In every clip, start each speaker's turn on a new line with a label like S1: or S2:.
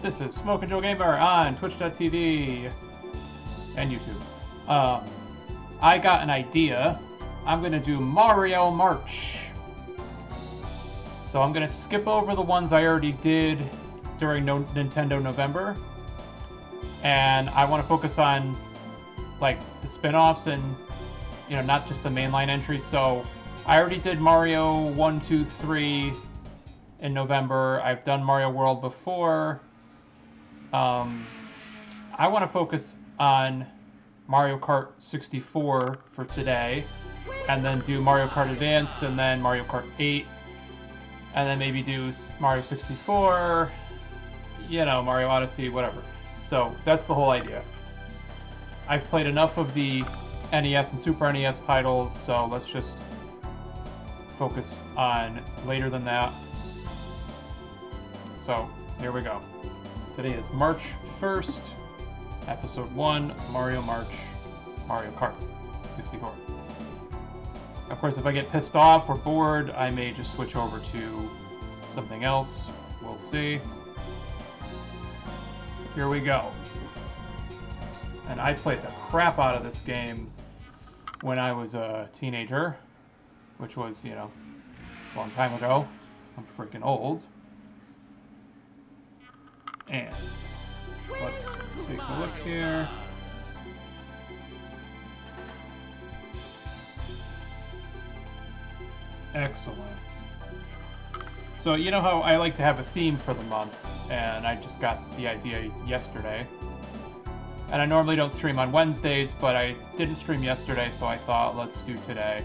S1: This is SmokinJoeGamer on Twitch.tv and YouTube. I got an idea. I'm gonna do Mario March. So I'm gonna skip over the ones I already did during Nintendo November, and I want to focus on like the spin-offs and not just the mainline entries. So I already did Mario 1, 2, 3 in November. I've done Mario World before. I want to focus on Mario Kart 64 for today, and then do Mario Kart Advance, and then Mario Kart 8, and then maybe do Mario 64, Mario Odyssey, whatever. So that's the whole idea. I've played enough of the NES and Super NES titles, so let's just focus on later than that. So here we go. Today is March 1st, Episode 1, Mario March, Mario Kart 64. Of course, if I get pissed off or bored, I may just switch over to something else. We'll see. So here we go. And I played the crap out of this game when I was a teenager, which was, a long time ago. I'm freaking old. And let's take a look here. Excellent. So you know how I like to have a theme for the month, and I just got the idea yesterday. And I normally don't stream on Wednesdays, but I didn't stream yesterday, so I thought, let's do today.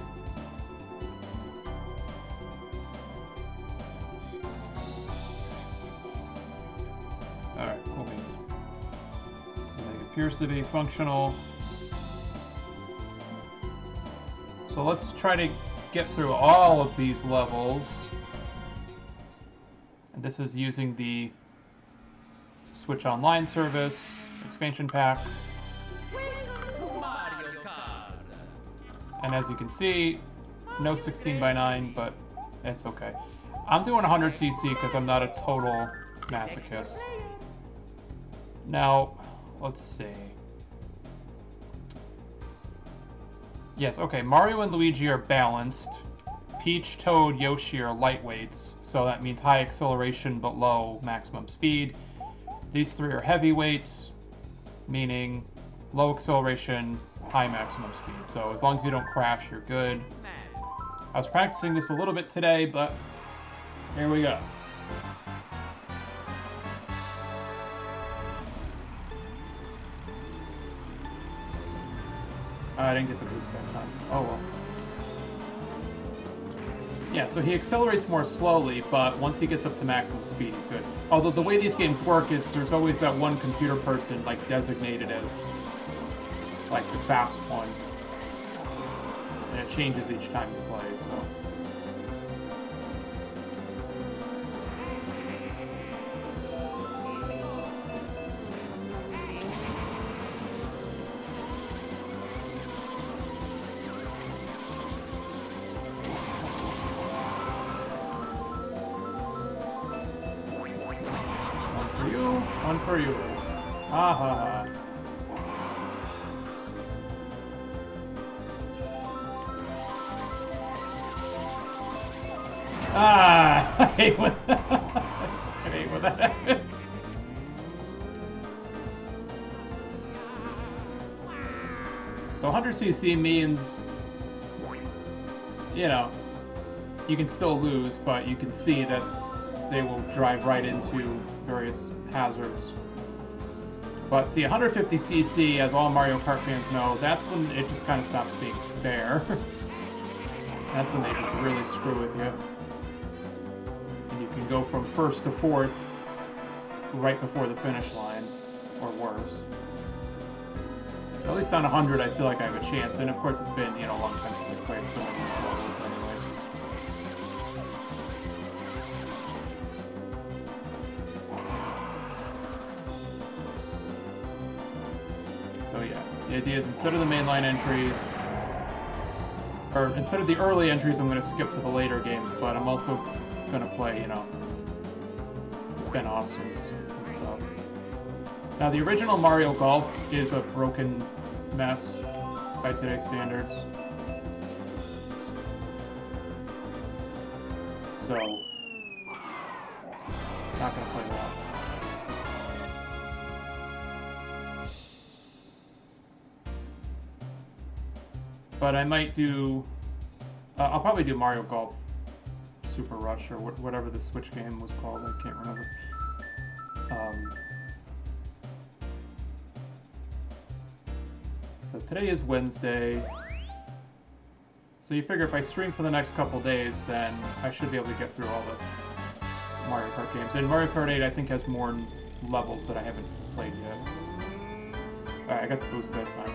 S1: Alright, cool beans. It appears to be functional. So let's try to get through all of these levels. And this is using the Switch Online service, expansion pack. And as you can see, no 16:9, but it's okay. I'm doing 100cc because I'm not a total masochist. Now, let's see. Yes, okay, Mario and Luigi are balanced. Peach, Toad, Yoshi are lightweights, so that means high acceleration but low maximum speed. These three are heavyweights, meaning low acceleration, high maximum speed. So as long as you don't crash, you're good. I was practicing this a little bit today, but here we go. I didn't get the boost that time. Oh well. Yeah, so he accelerates more slowly, but once he gets up to maximum speed, he's good. Although the way these games work is there's always that one computer person, like, designated as, like, the fast one. And it changes each time you play, so... One for you. Ha ha ha. Ah! I hate when that I hate when that happens. So 100cc means, you can still lose, but you can see that they will drive right into various hazards. But see, 150cc, as all Mario Kart fans know, that's when it just kind of stops being fair. That's when they just really screw with you. And you can go from first to fourth right before the finish line, or worse. So at least on 100, I feel like I have a chance. And of course, it's been, a long time since I played some of these levels anyway. So yeah, the idea is instead of the mainline entries, or instead of the early entries, I'm going to skip to the later games, but I'm also going to play, spin-offs and stuff. stuff. Now, the original Mario Golf is a broken mess by today's standards. So, not gonna play that. But I might do... I'll probably do Mario Golf Super Rush, or whatever the Switch game was called. I can't remember. So today is Wednesday. So you figure if I stream for the next couple days, then I should be able to get through all the Mario Kart games. And Mario Kart 8, I think, has more levels that I haven't played yet. Alright, I got the boost that time.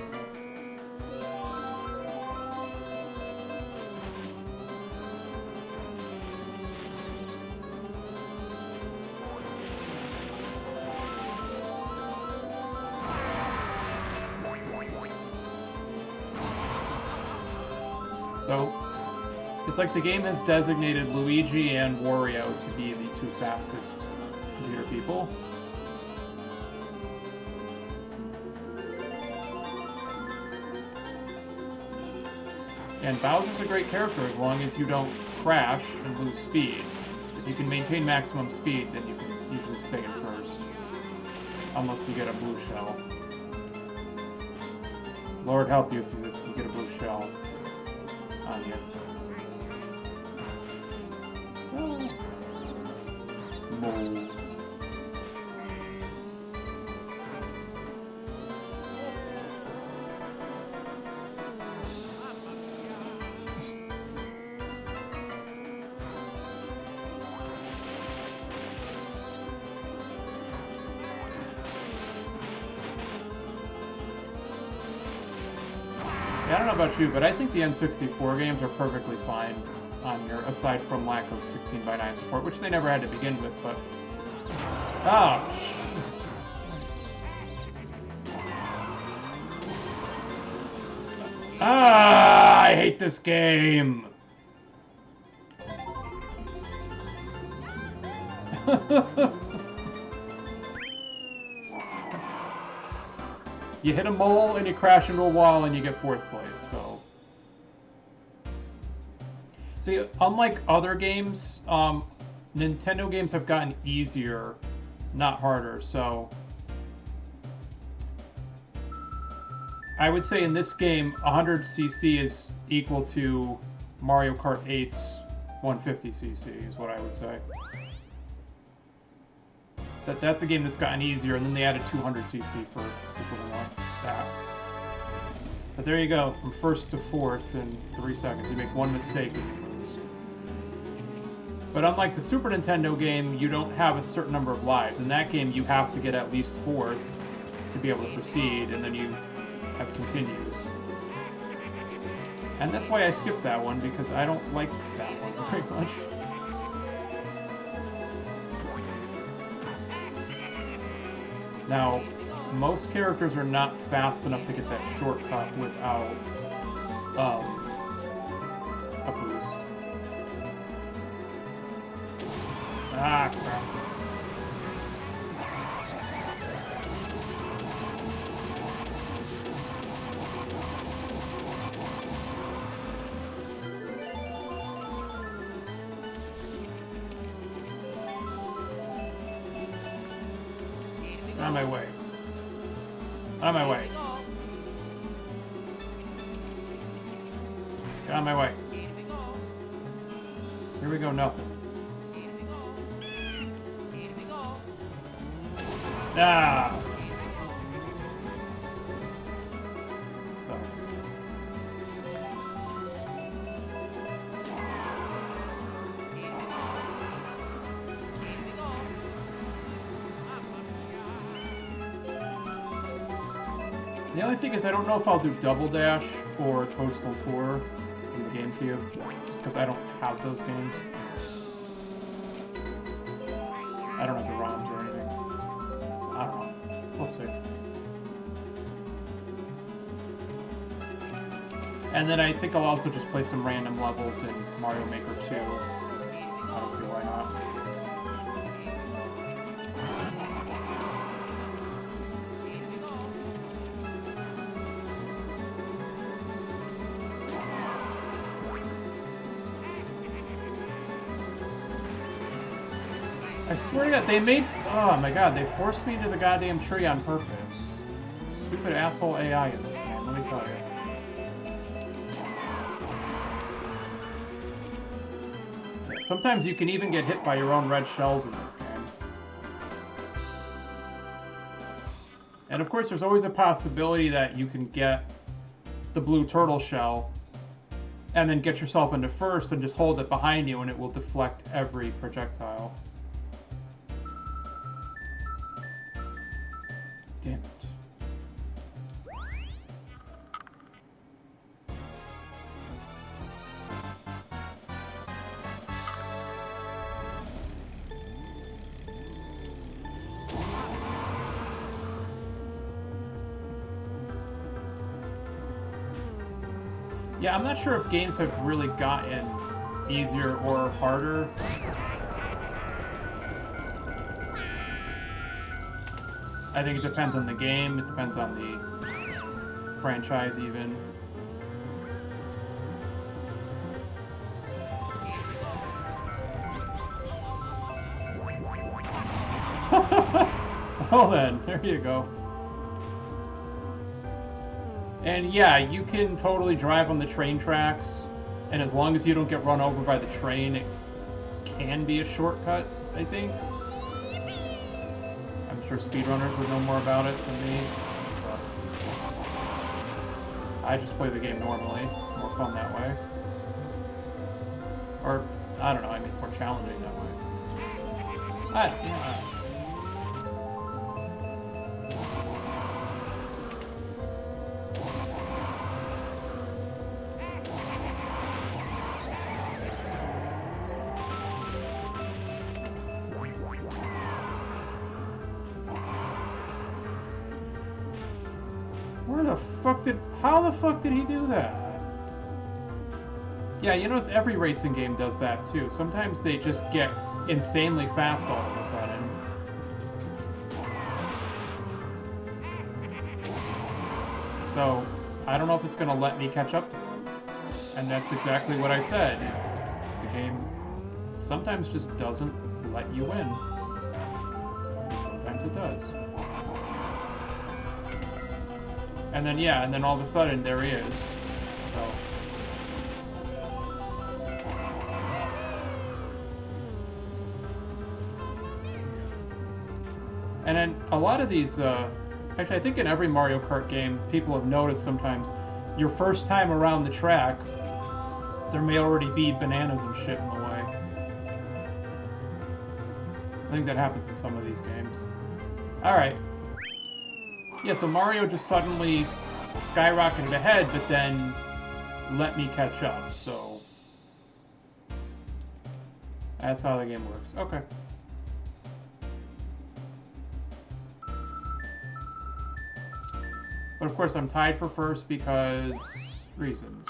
S1: So, it's like the game has designated Luigi and Wario to be the two fastest computer people. And Bowser's a great character as long as you don't crash and lose speed. If you can maintain maximum speed, then you can usually stay in first. Unless you get a blue shell. Lord help you if you get a blue shell on you. Moles. I don't know about you, but I think the N64 games are perfectly fine on your, aside from lack of 16:9 support, which they never had to begin with, but... Ouch! Ah, I hate this game! You hit a mole and you crash into a wall and you get 4th place, so... See, unlike other games, Nintendo games have gotten easier, not harder, so... I would say in this game, 100cc is equal to Mario Kart 8's 150cc, is what I would say. That's a game that's gotten easier, and then they added 200cc for people who want that. But there you go, from 1st to 4th in 3 seconds. You make one mistake and you lose. But unlike the Super Nintendo game, you don't have a certain number of lives. In that game, you have to get at least 4th to be able to proceed, and then you have continues. And that's why I skipped that one, because I don't like that one very much. Now, most characters are not fast enough to get that shortcut without a boost. Ah, crap. On my way. On my way. Get on my way. Here we go, nothing. Ah! So. The only thing is, I don't know if I'll do Double Dash or Toadstool Tour in the GameCube, just because I don't have those games. I don't have the ROMs or anything. So I don't know. We'll see. And then I think I'll also just play some random levels in Mario Maker 2. I don't see why not. swear to God, they made... Oh my God, they forced me into the goddamn tree on purpose. Stupid asshole AI in this game, let me tell you. Sometimes you can even get hit by your own red shells in this game. And of course, there's always a possibility that you can get the blue turtle shell and then get yourself into first and just hold it behind you and it will deflect every projectile. Damn it. Yeah, I'm not sure if games have really gotten easier or harder. I think it depends on the game, it depends on the franchise even. Well then, there you go. And yeah, you can totally drive on the train tracks, and as long as you don't get run over by the train, it can be a shortcut, I think. I'm sure speedrunners would know more about it than me, but I just play the game normally. It's more fun that way. Or, I don't know, I mean, it's more challenging that way. Yeah. How the fuck did he do that? Yeah, you notice every racing game does that too. Sometimes they just get insanely fast all of a sudden. So, I don't know if it's gonna let me catch up to him. And that's exactly what I said. The game sometimes just doesn't let you win. And sometimes it does. And then, yeah, and then all of a sudden, there he is. So. And then, a lot of these, actually, I think in every Mario Kart game, people have noticed sometimes, your first time around the track, there may already be bananas and shit in the way. I think that happens in some of these games. Alright. Yeah, so Mario just suddenly skyrocketed ahead, but then let me catch up, so... That's how the game works. Okay. But of course I'm tied for first because... reasons.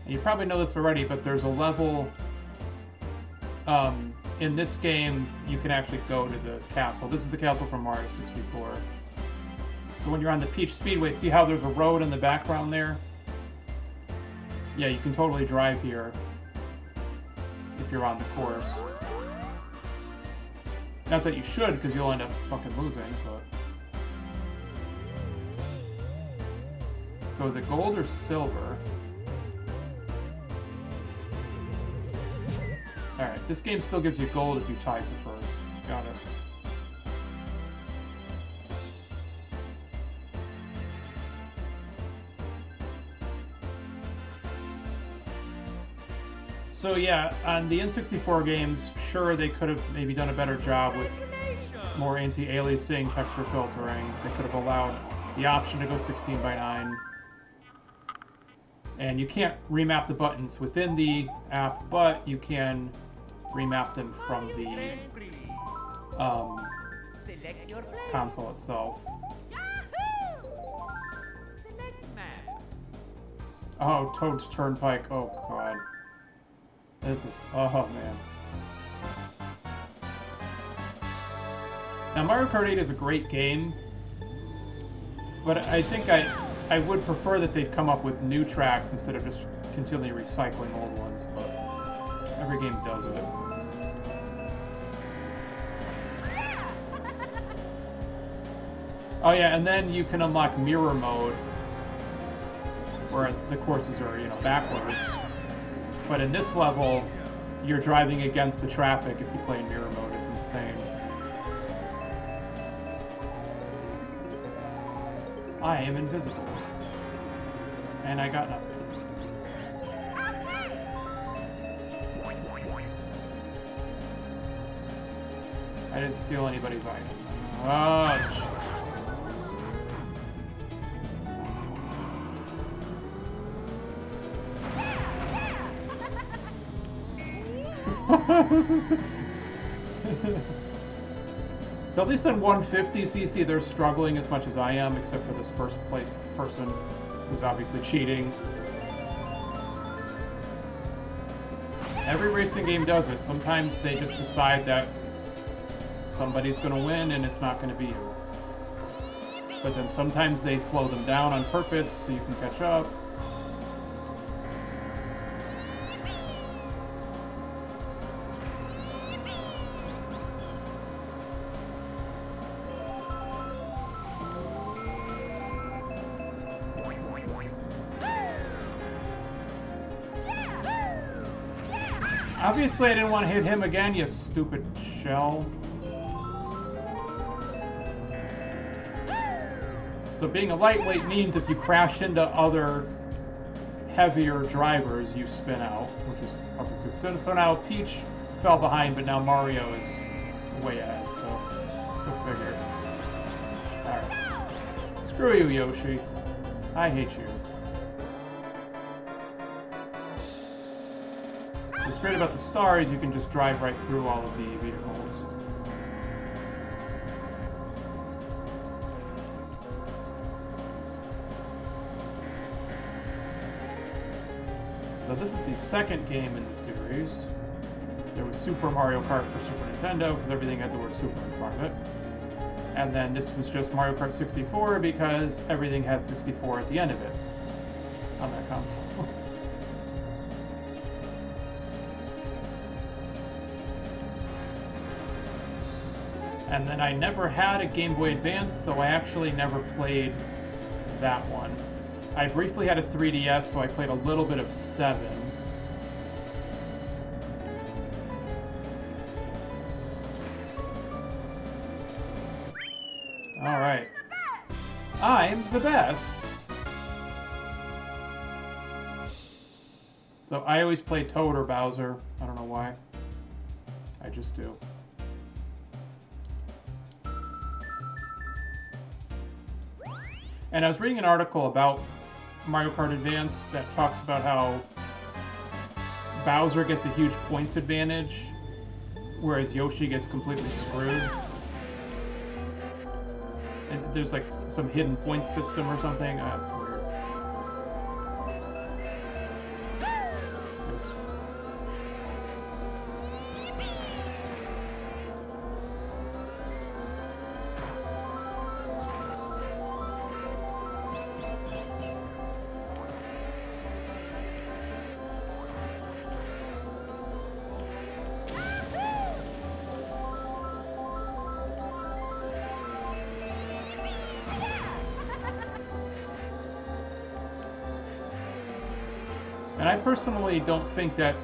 S1: You probably know this already, but there's a level in this game you can actually go to the castle. This is the castle from Mario 64. So when you're on the Peach Speedway, see how there's a road in the background there? Yeah, you can totally drive here if you're on the course. Not that you should, because you'll end up fucking losing, but... So is it gold or silver? Alright, this game still gives you gold if you tie for first. Got it. So yeah, on the N64 games, sure, they could have maybe done a better job with more anti-aliasing, texture filtering. They could have allowed the option to go 16:9. And you can't remap the buttons within the app, but you can remap them from the console itself. Oh, Toad's Turnpike. Oh, God. This is... oh, man. Now, Mario Kart 8 is a great game, but I think I would prefer that they'd come up with new tracks instead of just continually recycling old ones, but every game does it. Oh yeah, and then you can unlock mirror mode, where the courses are, you know, backwards. But in this level, you're driving against the traffic if you play in mirror mode. It's insane. I am invisible. And I got nothing. I didn't steal anybody's item. Oh, this is... So at least in 150cc, they're struggling as much as I am, except for this first place person who's obviously cheating. Every racing game does it. Sometimes they just decide that somebody's going to win and it's not going to be you. But then sometimes they slow them down on purpose so you can catch up. Obviously, I didn't want to hit him again, you stupid shell. So being a lightweight means if you crash into other heavier drivers, you spin out, which is up. So now Peach fell behind, but now Mario is way ahead, so go figure. Alright. Screw you, Yoshi. I hate you. What's great about the star is you can just drive right through all of the vehicles. So this is the second game in the series. There was Super Mario Kart for Super Nintendo, because everything had the word Super in front of it. And then this was just Mario Kart 64, because everything had 64 at the end of it on that console. And then I never had a Game Boy Advance, so I actually never played that one. I briefly had a 3DS, so I played a little bit of 7. Alright. I'm the best! So I always play Toad or Bowser. I don't know why. I just do. And I was reading an article about Mario Kart Advance that talks about how Bowser gets a huge points advantage, whereas Yoshi gets completely screwed. And there's like some hidden points system or something. That's weird. And I personally don't think that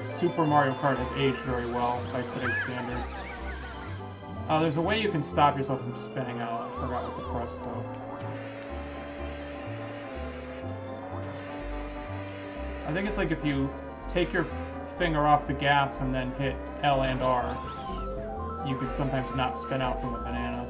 S1: Super Mario Kart has aged very well by today's standards. There's a way you can stop yourself from spinning out. I forgot what to press, though. I think it's like if you take your finger off the gas and then hit L and R, you can sometimes not spin out from the banana.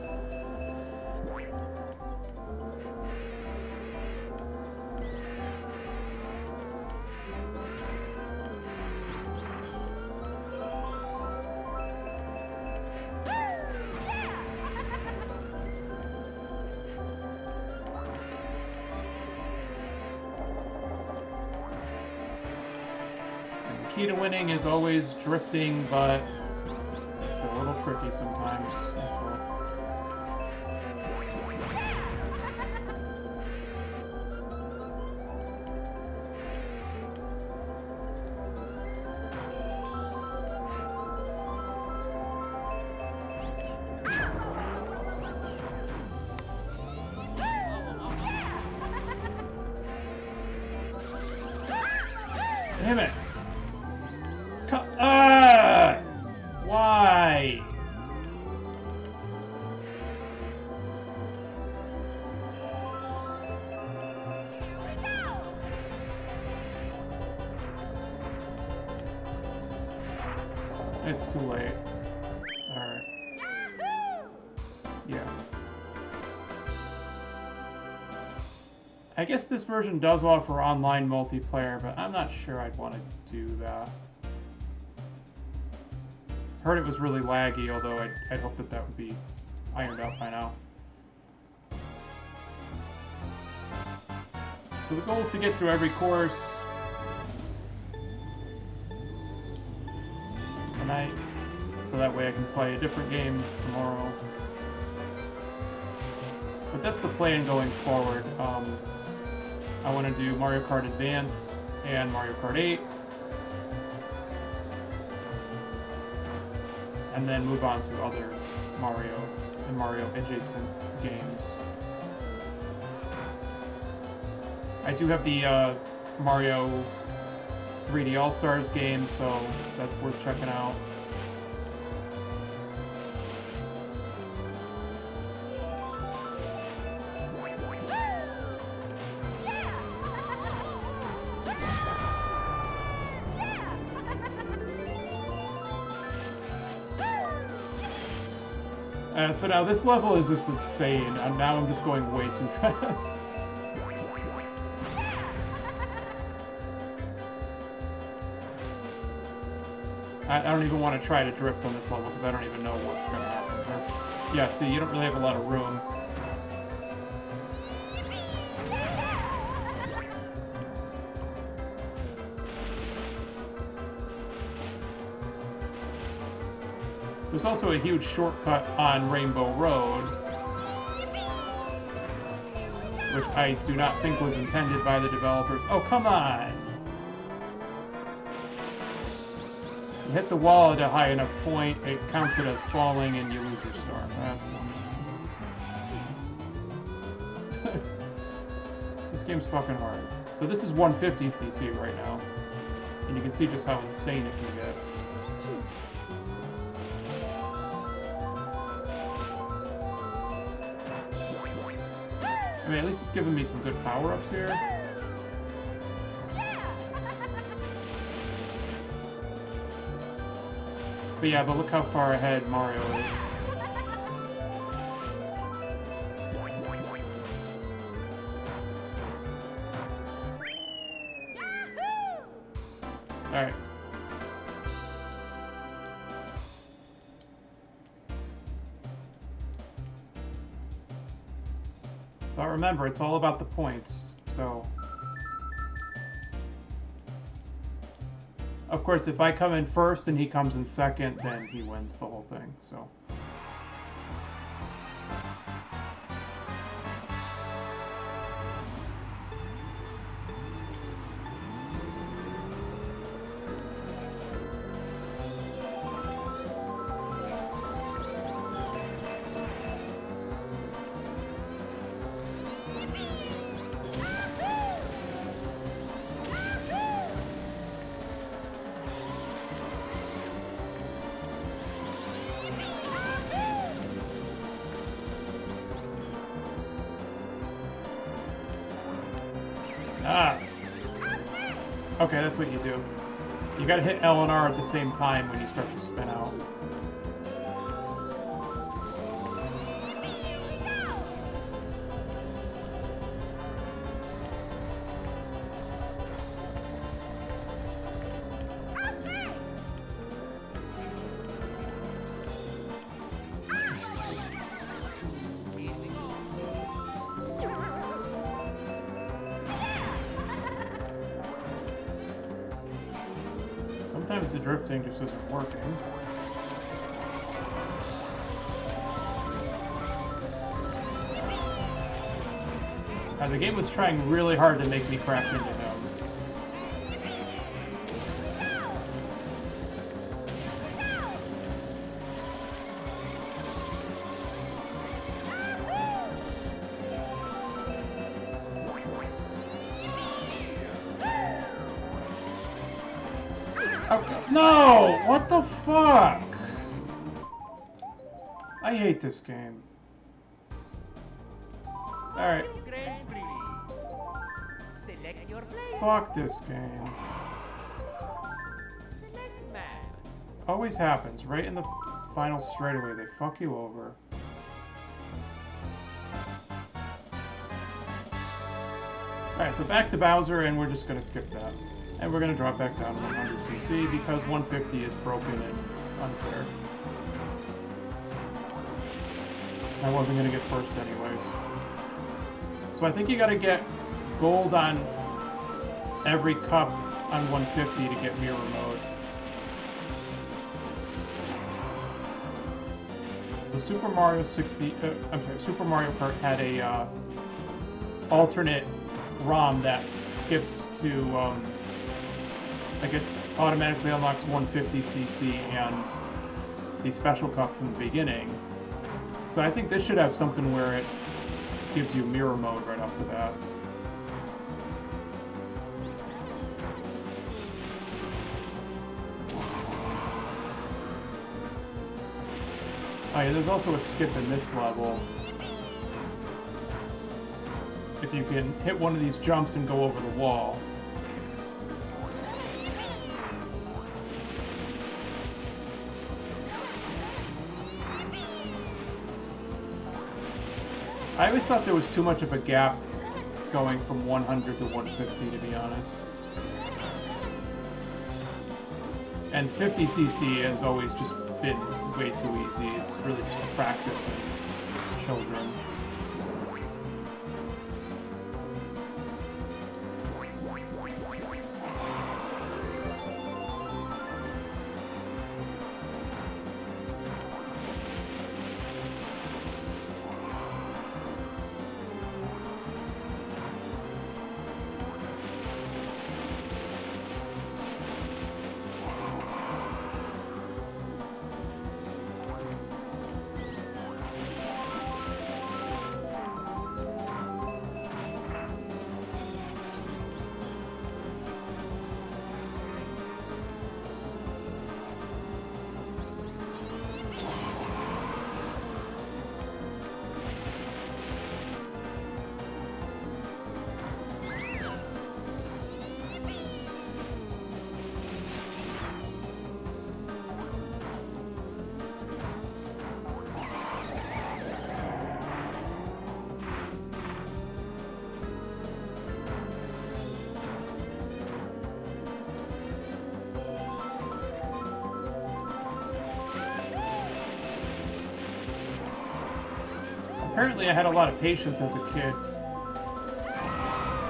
S1: Key to winning is always drifting, but it's a little tricky. tricky sometimes, that's all. Damn it! Why? It's too late. Alright. Yeah. I guess this version does offer online multiplayer, but I'm not sure I'd want to do that. Heard it was really laggy, although I'd hope that that would be ironed out by now. So the goal is to get through every course tonight, so that way I can play a different game tomorrow. But that's the plan going forward. I want to do Mario Kart Advance and Mario Kart 8. And then move on to other Mario and Mario adjacent games. I do have the Mario 3D All-Stars game, so that's worth checking out. So now this level is just insane, and now I'm just going way too fast. I don't even want to try to drift on this level because I don't even know what's going to happen. Yeah, see, you don't really have a lot of room. There's also a huge shortcut on Rainbow Road, which I do not think was intended by the developers. Oh, come on! You hit the wall at a high enough point, it counts it as falling, and you lose your star. That's wonderful. This game's fucking hard. So this is 150cc right now, and you can see just how insane it can get. I mean, at least it's giving me some good power-ups here. But yeah, but look how far ahead Mario is. Alright. But remember, it's all about the points, so... Of course, if I come in first and he comes in second, then he wins the whole thing, so... Ah! Okay, that's what you do. You gotta hit L and R at the same time when you start to spin out. Sometimes the drifting just isn't working. The game was trying really hard to make me crash into him. Okay. No! What the fuck? I hate this game. Alright. Fuck this game. Always happens. Right in the final straightaway, they fuck you over. Alright, so back to Bowser, and we're just gonna skip that. And we're gonna drop back down to 100cc because 150 is broken and unfair. I wasn't gonna get first anyways. So I think you gotta get gold on every cup on 150 to get mirror mode. So Super Mario Kart had a alternate ROM that skips to like it automatically unlocks 150cc and the special cup from the beginning. So I think this should have something where it gives you mirror mode right off the bat. Oh yeah, there's also a skip in this level. If you can hit one of these jumps and go over the wall. I always thought there was too much of a gap going from 100 to 150, to be honest. And 50cc has always just been way too easy. It's really just practice and children. Apparently I had a lot of patience as a kid.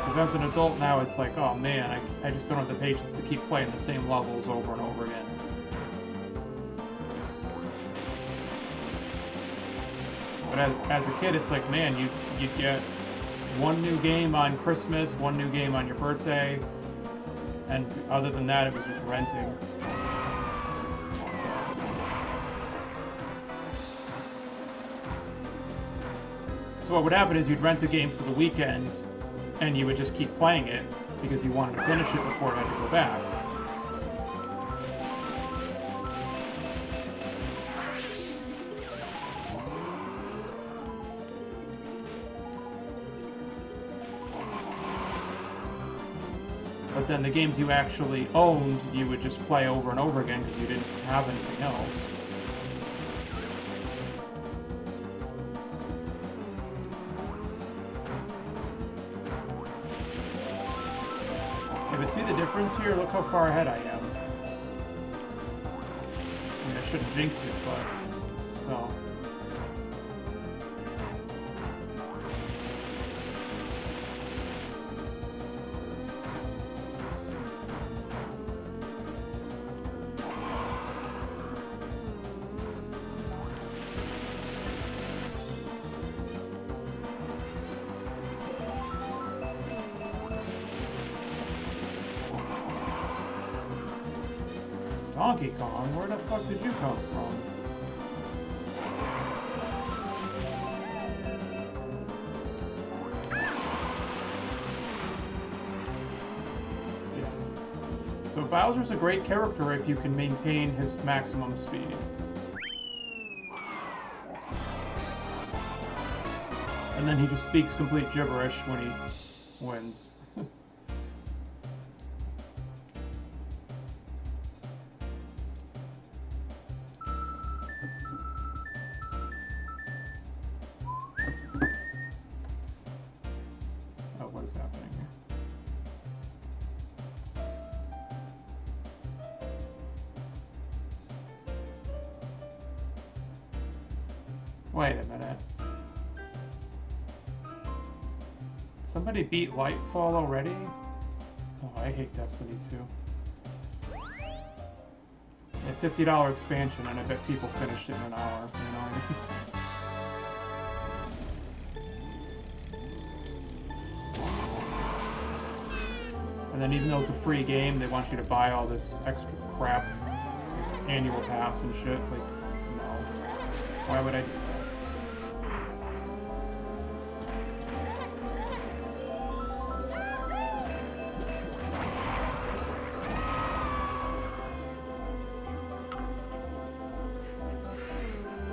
S1: Because as an adult now, it's like, oh man, I just don't have the patience to keep playing the same levels over and over again. But as a kid, it's like, man, you'd get one new game on Christmas, one new game on your birthday, and other than that, it was just renting. So what would happen is you'd rent a game for the weekend, and you would just keep playing it because you wanted to finish it before it had to go back. But then the games you actually owned, you would just play over and over again because you didn't have anything else. Yeah, but see the difference here? Look how far ahead I am. I mean, I shouldn't jinx it, but no. Donkey Kong? Where the fuck did you come from? Yeah. So Bowser's a great character if you can maintain his maximum speed. And then he just speaks complete gibberish when he wins. Oh, what is happening here? Wait a minute. Somebody beat Lightfall already? Oh, I hate Destiny 2. A $50 expansion, and I bet people finished it in an hour, you know what I mean? And then even though it's a free game, they want you to buy all this extra crap, annual pass and shit. Like, no. Why would I do that?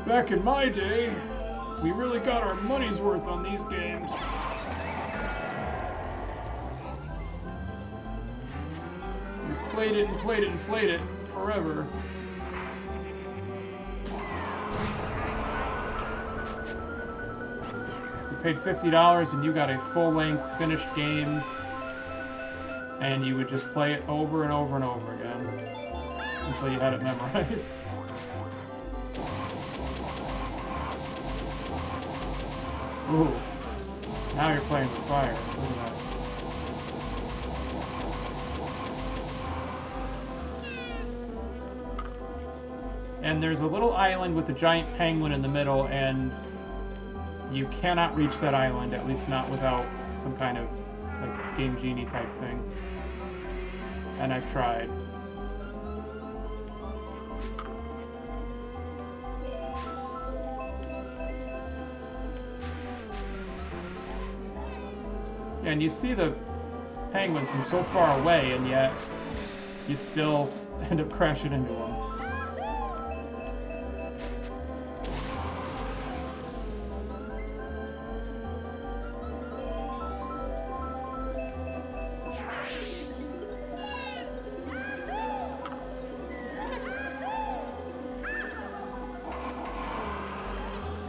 S1: Back in my day, we really got our money's worth on these games. We played it and played it and played it forever. You paid $50 and you got a full-length finished game, and you would just play it over and over and over again until you had it memorized. Ooh, now you're playing with fire. Look at that. And there's a little island with a giant penguin in the middle, and you cannot reach that island, at least not without some kind of like Game Genie type thing. And I've tried. And you see the penguins from so far away, and yet you still end up crashing into them.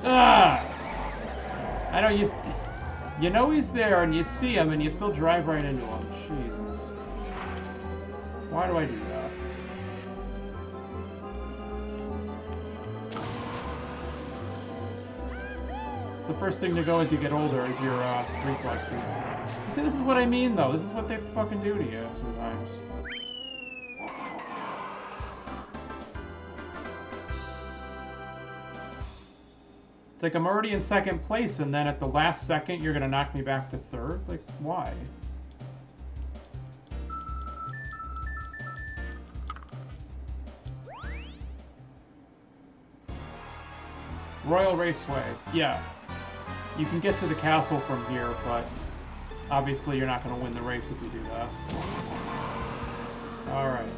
S1: Ah! I know you know he's there, and you see him, and you still drive right into him. Jesus. Why do I do that? It's the first thing to go as you get older, is your reflexes. You see, this is what I mean, though. This is what they fucking do to you sometimes. It's like I'm already in second place, and then at the last second, you're gonna knock me back to third? Like, why? Royal Raceway. Yeah. You can get to the castle from here, but obviously you're not gonna win the race if you do that. Alright.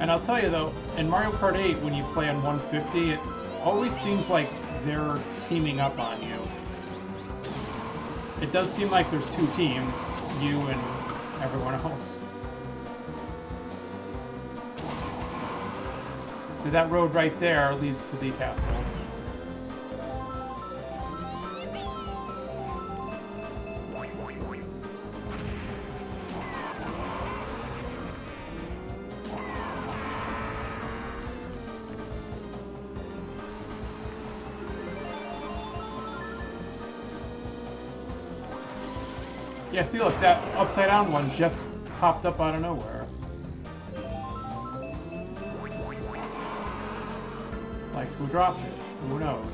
S1: And I'll tell you though, in Mario Kart 8, when you play on 150, it always seems like they're teaming up on you. It does seem like there's two teams, you and everyone else. So that road right there leads to the castle. Yeah, see, look, that upside down one just popped up out of nowhere. Like, who dropped it? Who knows?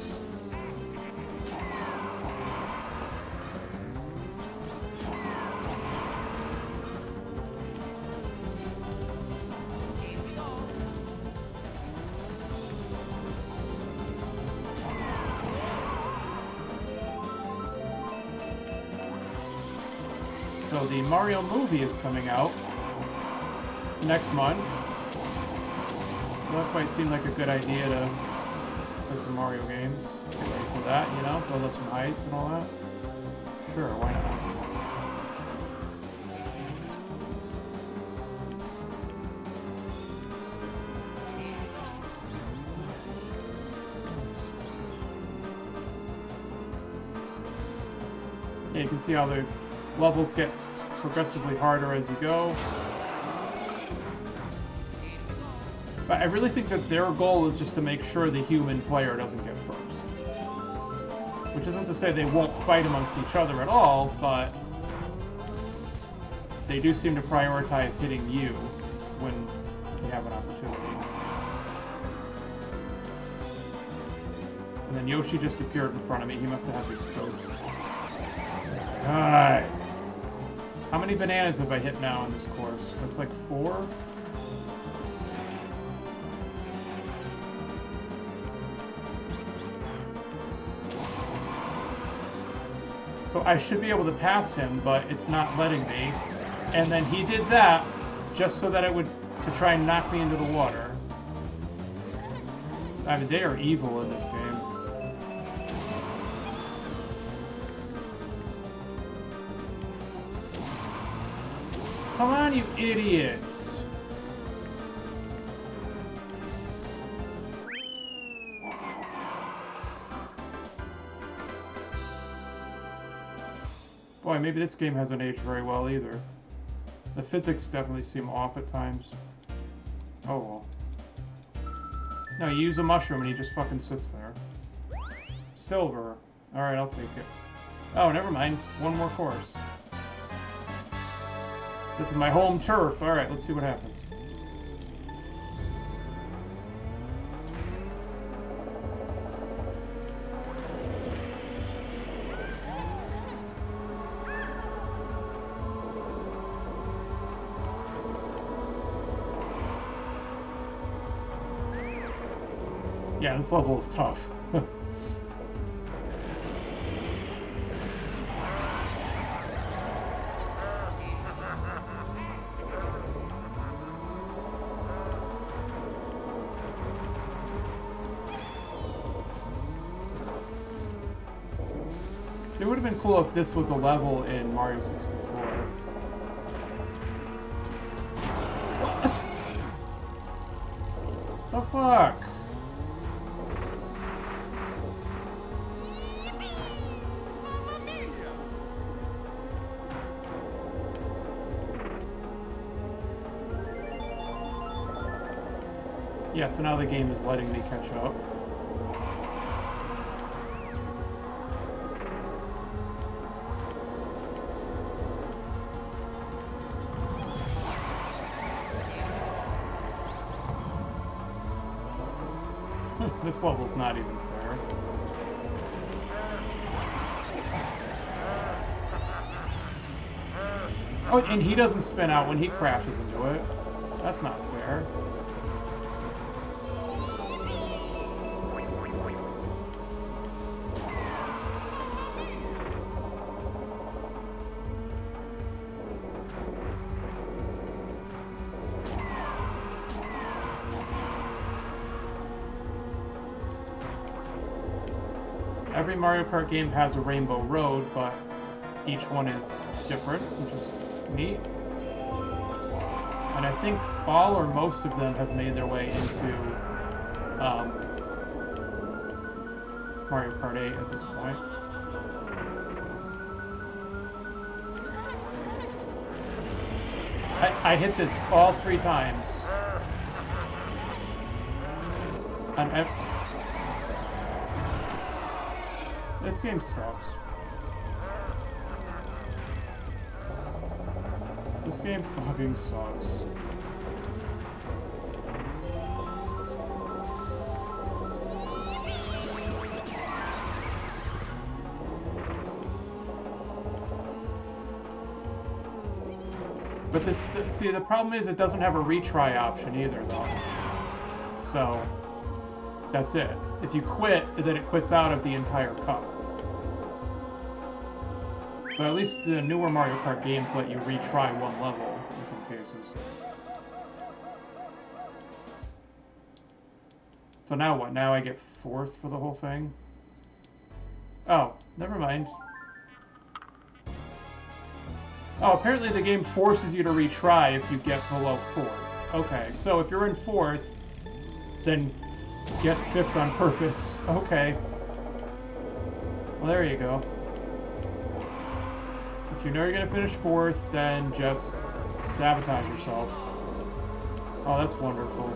S1: So the Mario movie is coming out next month. So that's why it seemed like a good idea to play some Mario games. Get ready for that, you know? Build up some height and all that. Sure, why not? Yeah, you can see how the levels get progressively harder as you go. But I really think that their goal is just to make sure the human player doesn't get first. Which isn't to say they won't fight amongst each other at all, but they do seem to prioritize hitting you when they have an opportunity. And then Yoshi just appeared in front of me. He must have had his ghost. God. How many bananas have I hit now in this course? That's like 4? So I should be able to pass him, but it's not letting me. And then he did that just so that it would, to try and knock me into the water. I mean, they are evil in this game. Come on, you idiots! Boy, maybe this game hasn't aged very well either. The physics definitely seem off at times. Oh well. No, you use a mushroom and he just fucking sits there. Silver. Alright, I'll take it. Oh, never mind. One more course. This is my home turf. Alright, let's see what happens. Yeah, this level is tough. It would have been cool if this was a level in Mario 64. What? The fuck? Yeah, so now the game is letting me catch up. This level's not even fair. Oh, and he doesn't spin out when he crashes into it. That's not fair. Every Mario Kart game has a rainbow road, but each one is different, which is neat. And I think all or most of them have made their way into Mario Kart 8 at this point. I hit this all 3 times. This game sucks. This game fucking sucks. But this, see, the problem is it doesn't have a retry option either, though. So, that's it. If you quit, then it quits out of the entire cup. So at least the newer Mario Kart games let you retry one level in some cases. So now what? Now I get 4th for the whole thing? Oh, never mind. Oh, apparently the game forces you to retry if you get below 4th. Okay, so if you're in 4th, then get 5th on purpose. Okay. Well, there you go. If you know you're going to finish 4th, then just sabotage yourself. Oh, that's wonderful.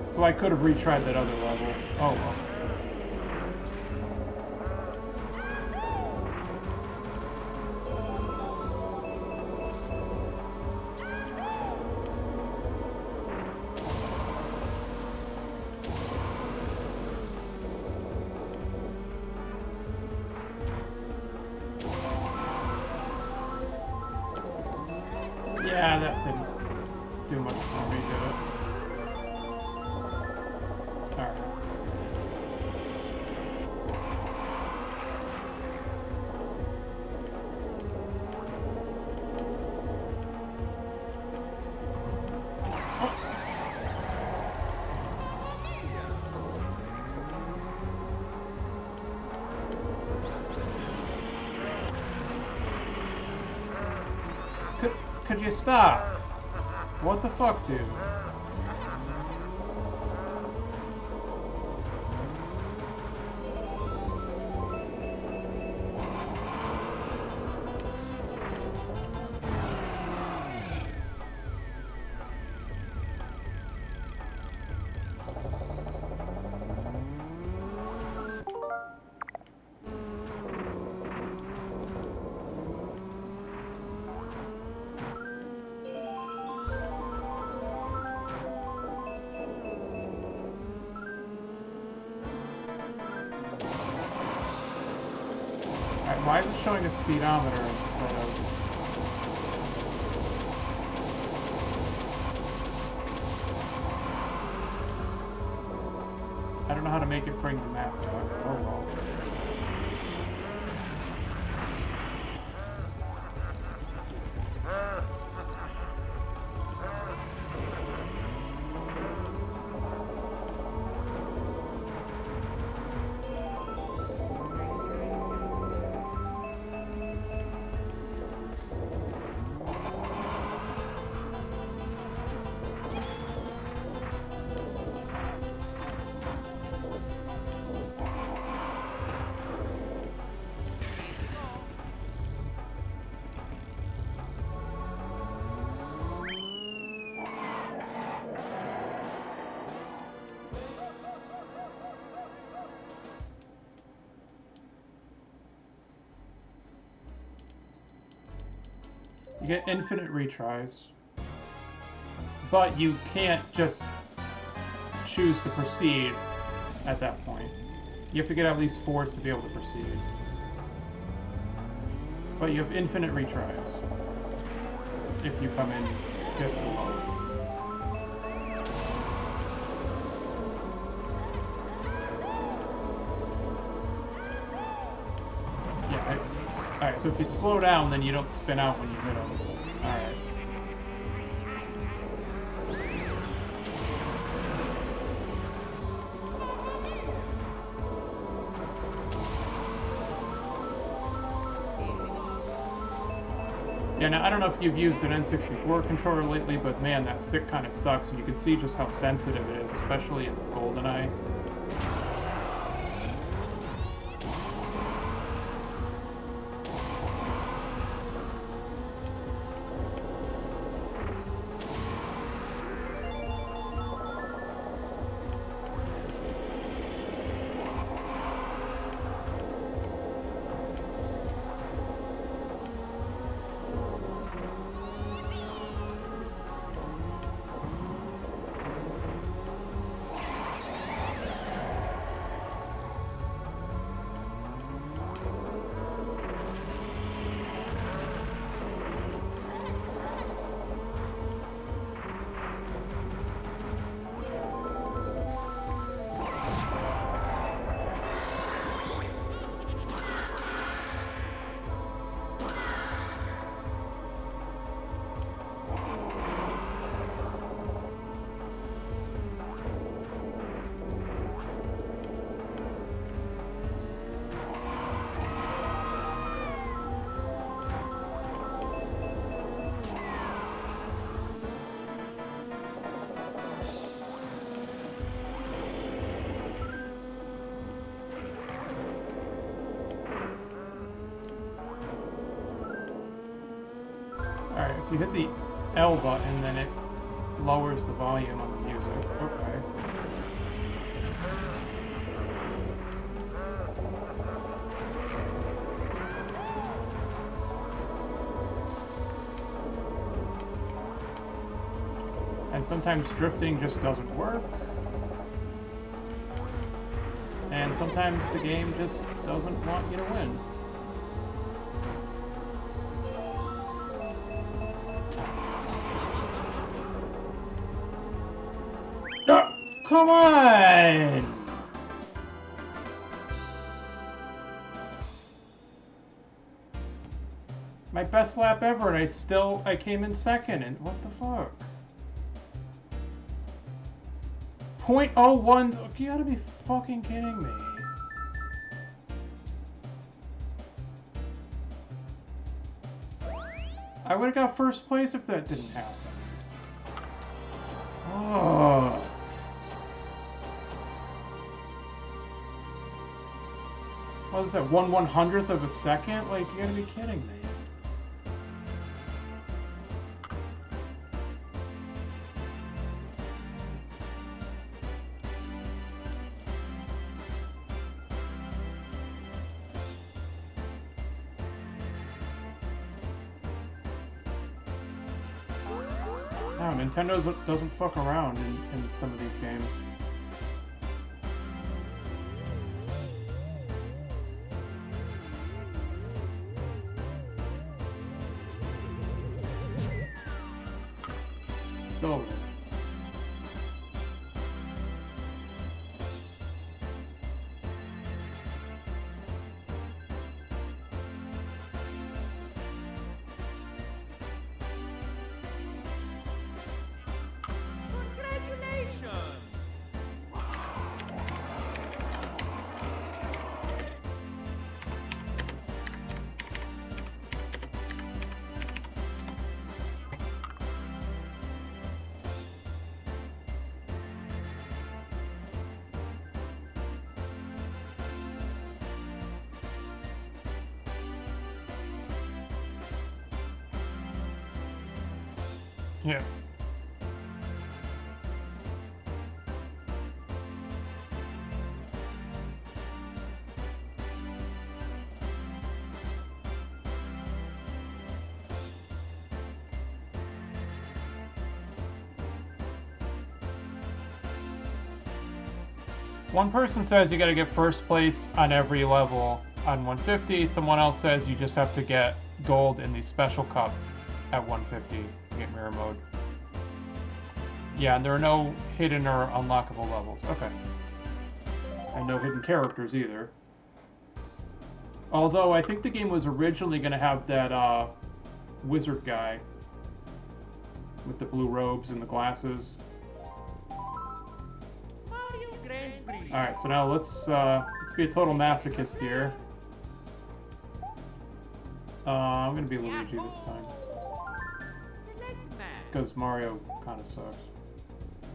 S1: So I could have retried that other level. Oh well. Yeah, that didn't do much for me, did it? Alright. Could you stop? What the fuck, dude? Why is it showing a speedometer instead of... I don't know how to make it bring the map back. Oh well. You get infinite retries, but you can't just choose to proceed at that point. You have to get at least 4th to be able to proceed. But you have infinite retries if you come in 5th or lower. Alright, so if you slow down, then you don't spin out when you hit them. Alright. Yeah, now I don't know if you've used an N64 controller lately, but man, that stick kind of sucks, and you can see just how sensitive it is, especially in GoldenEye. Alright, if you hit the L button, then it lowers the volume on the music. Okay. And sometimes drifting just doesn't work. And sometimes the game just doesn't want you to win. Come on! My best lap ever, and I came in second, and what the fuck? 0.01, you gotta be fucking kidding me. I would've got first place if that didn't happen. Oh. What was that, 1/100th of a second? Like, you gotta be kidding me. No, Nintendo doesn't fuck around in some of these games. So. Yeah. One person says you gotta get first place on every level on 150. Someone else says you just have to get gold in the special cup at 150 to get mirror mode. Yeah, and there are no hidden or unlockable levels. Okay. And no hidden characters either. Although I think the game was originally going to have that wizard guy with the blue robes and the glasses. Alright, so now let's be a total masochist here. I'm going to be Luigi this time. Because Mario kind of sucks.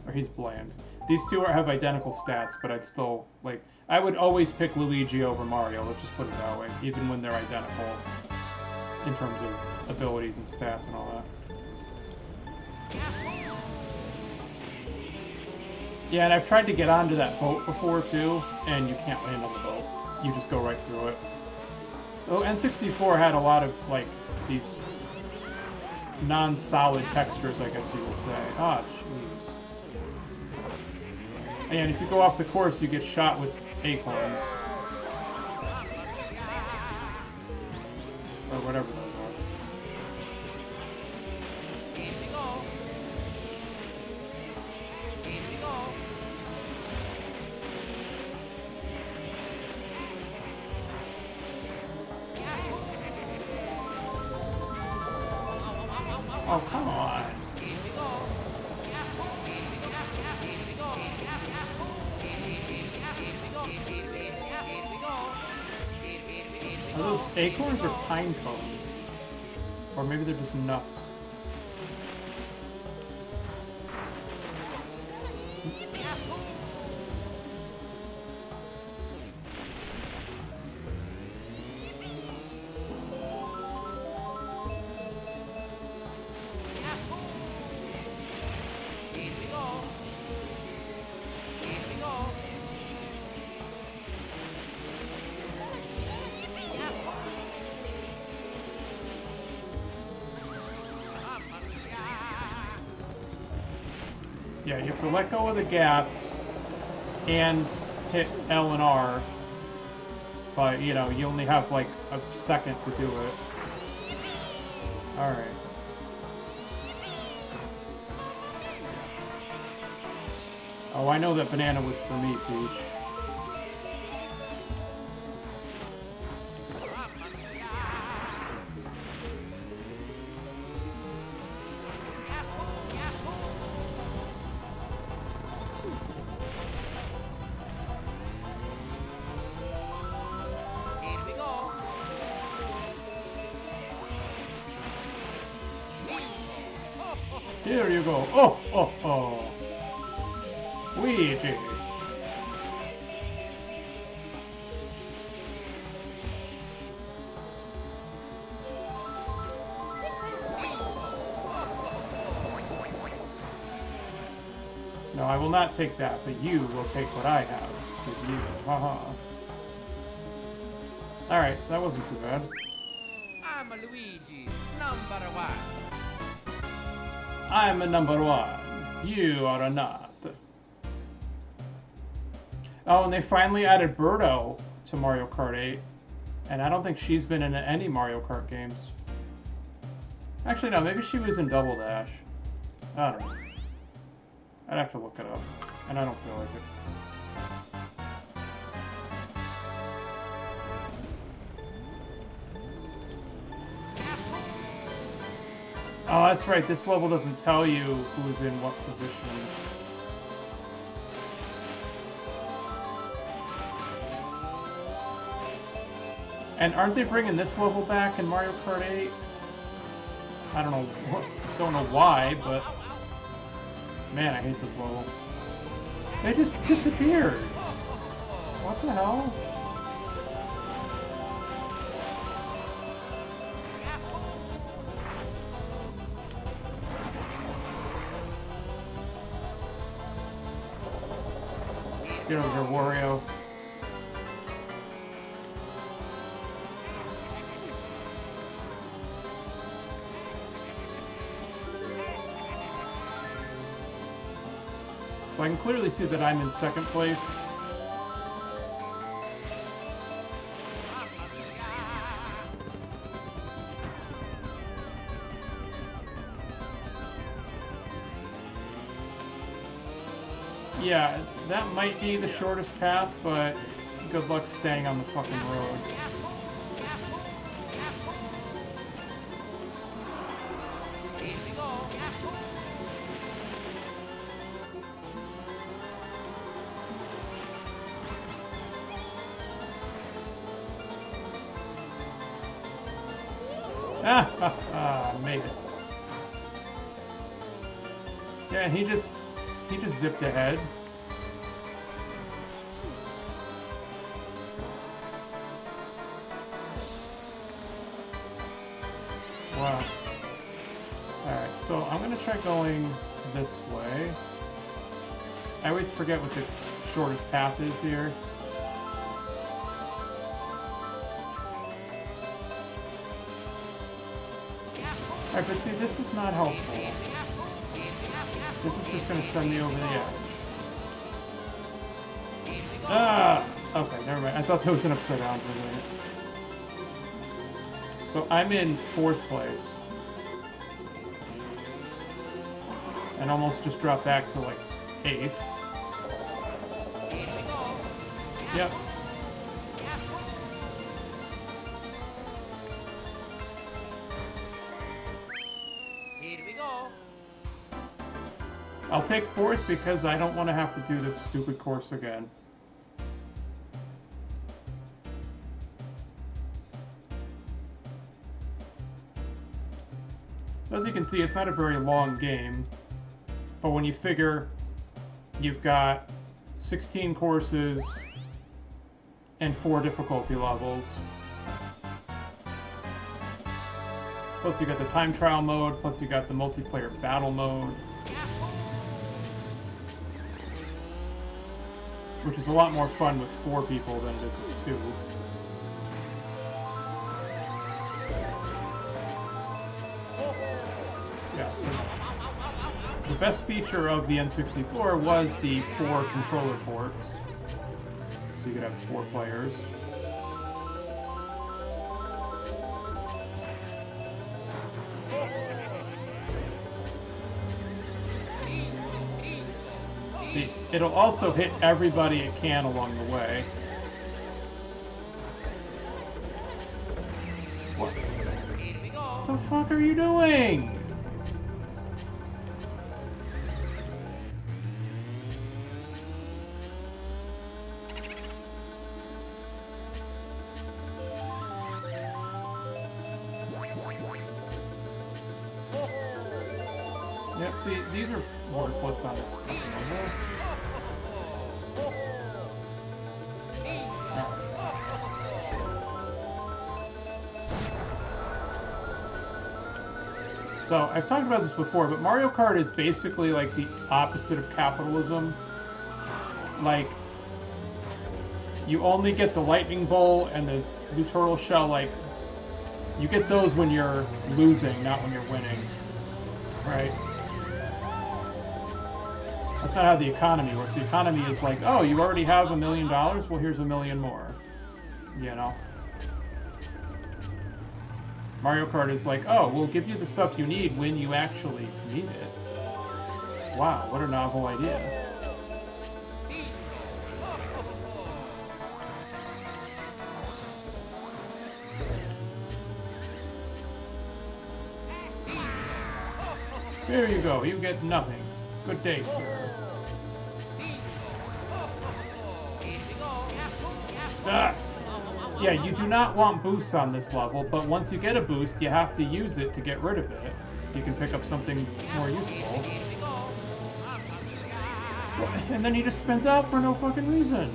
S1: Or he's bland. These two have identical stats, but I'd still, like, I would always pick Luigi over Mario, let's just put it that way, even when they're identical in terms of abilities and stats and all that. Yeah, and I've tried to get onto that boat before, too, and you can't land on the boat. You just go right through it. Oh, N64 had a lot of, like, these non-solid textures, I guess you would say. Ah, jeez. And if you go off the course, you get shot with acorns. Or whatever those are. Oh, come on. Are those acorns or pine cones? Or maybe they're just nuts. Yeah, you have to let go of the gas and hit L and R. But, you know, you only have like a second to do it. Alright. Oh, I know that banana was for me, Peach. Here you go. Oh, oh, oh. Luigi. No, I will not take that, but you will take what I have. With you. Haha. Alright, that wasn't too bad.
S2: I'm Luigi, #1.
S1: I'm a #1. You are a not. Oh, and they finally added Birdo to Mario Kart 8. And I don't think she's been in any Mario Kart games. Actually, no, maybe she was in Double Dash. I don't know. I'd have to look it up. And I don't feel like it. Oh, that's right. This level doesn't tell you who's in what position. And aren't they bringing this level back in Mario Kart 8? I don't know why, but man, I hate this level. They just disappeared. What the hell? Get over here, Wario. So I can clearly see that I'm in second place. Yeah, that might be the shortest path, but good luck staying on the fucking road. Made it. Yeah, and he just zipped ahead. Wow. Alright, so I'm gonna try going this way. I always forget what the shortest path is here. Alright, but see, this is not helpful. This is just going to send me over the edge. Ah! Okay, never mind. I thought that was an upside down for a minute. So I'm in 4th place. And almost just dropped back to, like, 8th. Yep. I'll take 4th because I don't want to have to do this stupid course again. So as you can see, it's not a very long game, but when you figure you've got 16 courses and 4 difficulty levels, plus you got the time trial mode, plus you got the multiplayer battle mode, which is a lot more fun with 4 people than it is with 2. Yeah. the best feature of the N64 was the 4 controller ports. So you could have 4 players. See, it'll also hit everybody it can along the way. What the fuck are you doing? Yep, see, these are worthless on this level. So, I've talked about this before, but Mario Kart is basically like the opposite of capitalism. Like, you only get the lightning bolt and the blue turtle shell, like, you get those when you're losing, not when you're winning. Right? That's not how the economy works. The economy is like, oh, you already have $1 million? Well, here's $1 million more. You know? Mario Kart is like, oh, we'll give you the stuff you need when you actually need it. Wow, what a novel idea. There you go, you get nothing. Good day, sir. Ah. Yeah, you do not want boosts on this level, but once you get a boost, you have to use it to get rid of it, so you can pick up something more useful. And then he just spins out for no fucking reason.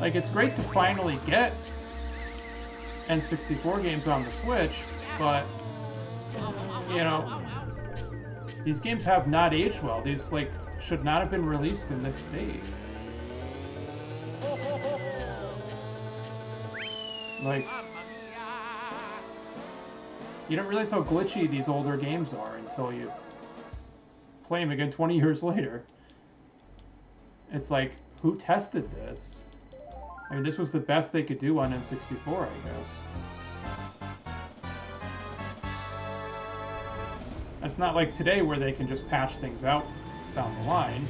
S1: Like, it's great to finally get N64 games on the Switch, but, you know, these games have not aged well. These, like, should not have been released in this state. Like, you don't realize how glitchy these older games are until you play them again 20 years later. It's like, who tested this? I mean, this was the best they could do on N64, I guess. It's not like today where they can just patch things out down the line.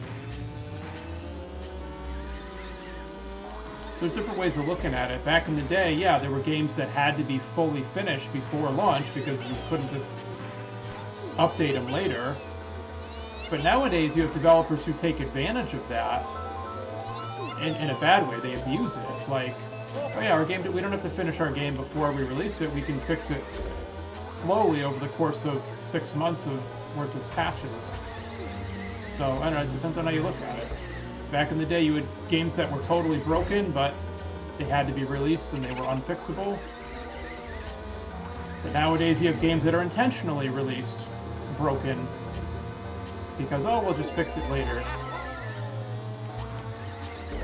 S1: There's different ways of looking at it. Back in the day, yeah, there were games that had to be fully finished before launch because you couldn't just update them later. But nowadays, you have developers who take advantage of that. In a bad way, they abuse it. Like, oh yeah, our game, we don't have to finish our game before we release it. We can fix it slowly over the course of 6 months of worth of patches. So, I don't know, it depends on how you look at it. Back in the day, you had games that were totally broken, but they had to be released and they were unfixable. But nowadays, you have games that are intentionally released broken because, oh, we'll just fix it later.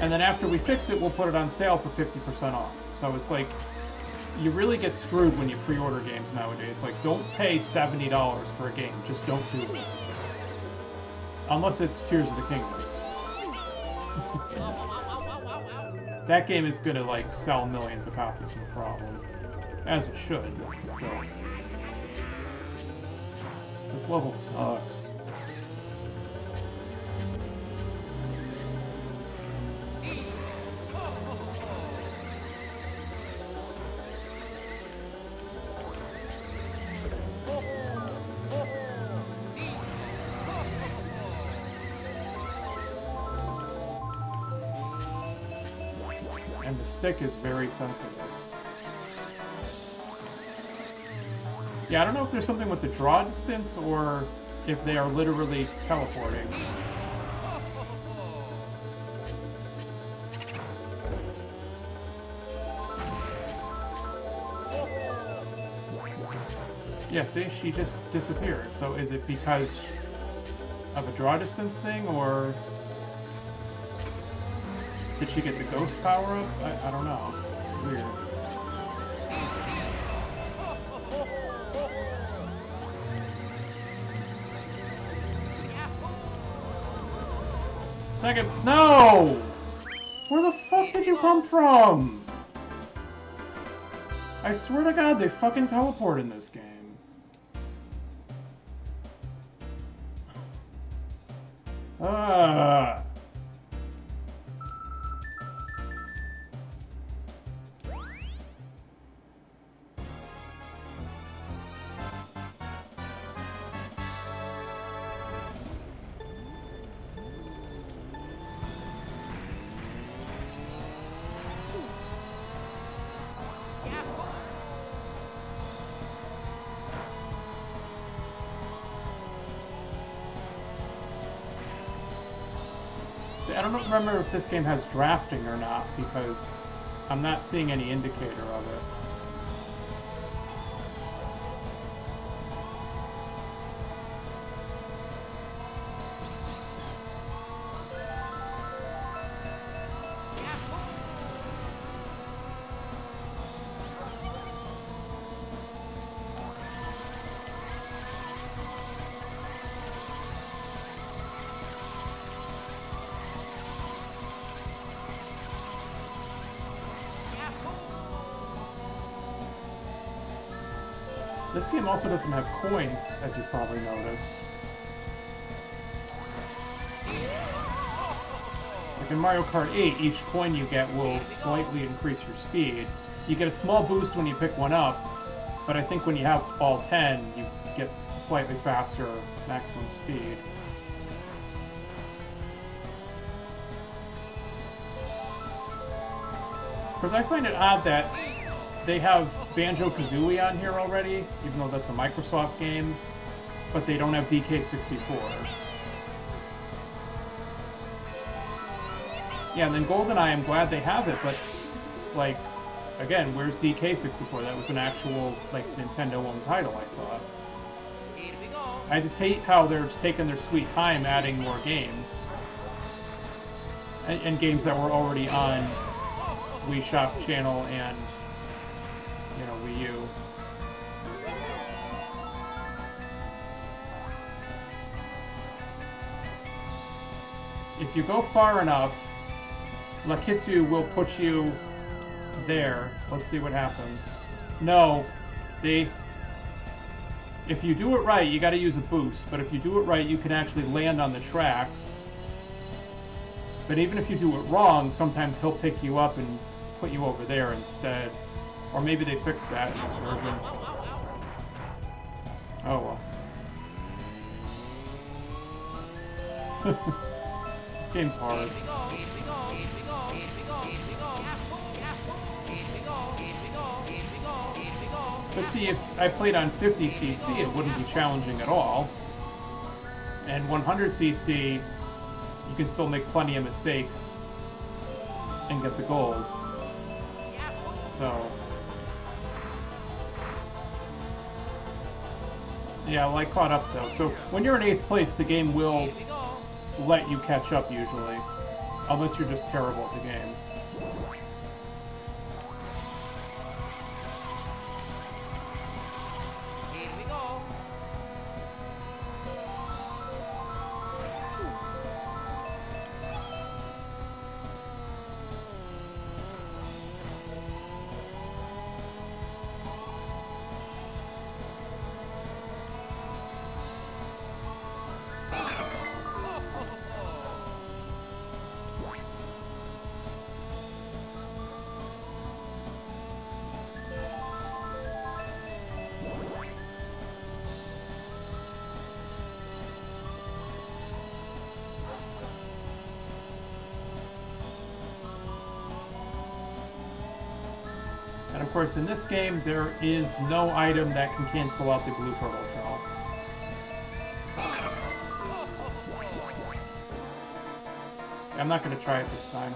S1: And then after we fix it, we'll put it on sale for 50% off. So it's like, you really get screwed when you pre-order games nowadays. Like, don't pay $70 for a game. Just don't do it. Unless it's Tears of the Kingdom. That game is gonna, like, sell millions of copies, no problem. As it should. So. This level sucks. And the stick is very sensitive. Yeah, I don't know if there's something with the draw distance or if they are literally teleporting. Yeah, see, she just disappeared. So is it because of a draw distance thing, or... Did she get the ghost power up? I don't know. Weird. Second. No! Where the fuck did you come from? I swear to God, they fucking teleport in this game. Ah. I don't remember if this game has drafting or not, because I'm not seeing any indicator of it. This game also doesn't have coins, as you probably noticed. Like in Mario Kart 8, each coin you get will slightly increase your speed. You get a small boost when you pick one up, but I think when you have all 10, you get slightly faster maximum speed. Because I find it odd that they have Banjo-Kazooie on here already, even though that's a Microsoft game, but they don't have DK64. Yeah, and then GoldenEye, I'm glad they have it, but, like, again, where's DK64? That was an actual, like, Nintendo-owned title, I thought. I just hate how they're just taking their sweet time adding more games. And games that were already on Wii Shop channel and, you know, Wii U. If you go far enough, Lakitsu will put you there. Let's see what happens. No. See? If you do it right, you gotta use a boost. But if you do it right, you can actually land on the track. But even if you do it wrong, sometimes he'll pick you up and put you over there instead. Or maybe they fixed that in this version. Oh well. This game's hard. But see, if I played on 50cc, it wouldn't be challenging at all. And 100cc, you can still make plenty of mistakes and get the gold. So, yeah, well, I caught up though. So when you're in 8th place, the game will let you catch up usually, unless you're just terrible at the game. And of course, in this game, there is no item that can cancel out the blue turtle shell. I'm not going to try it this time.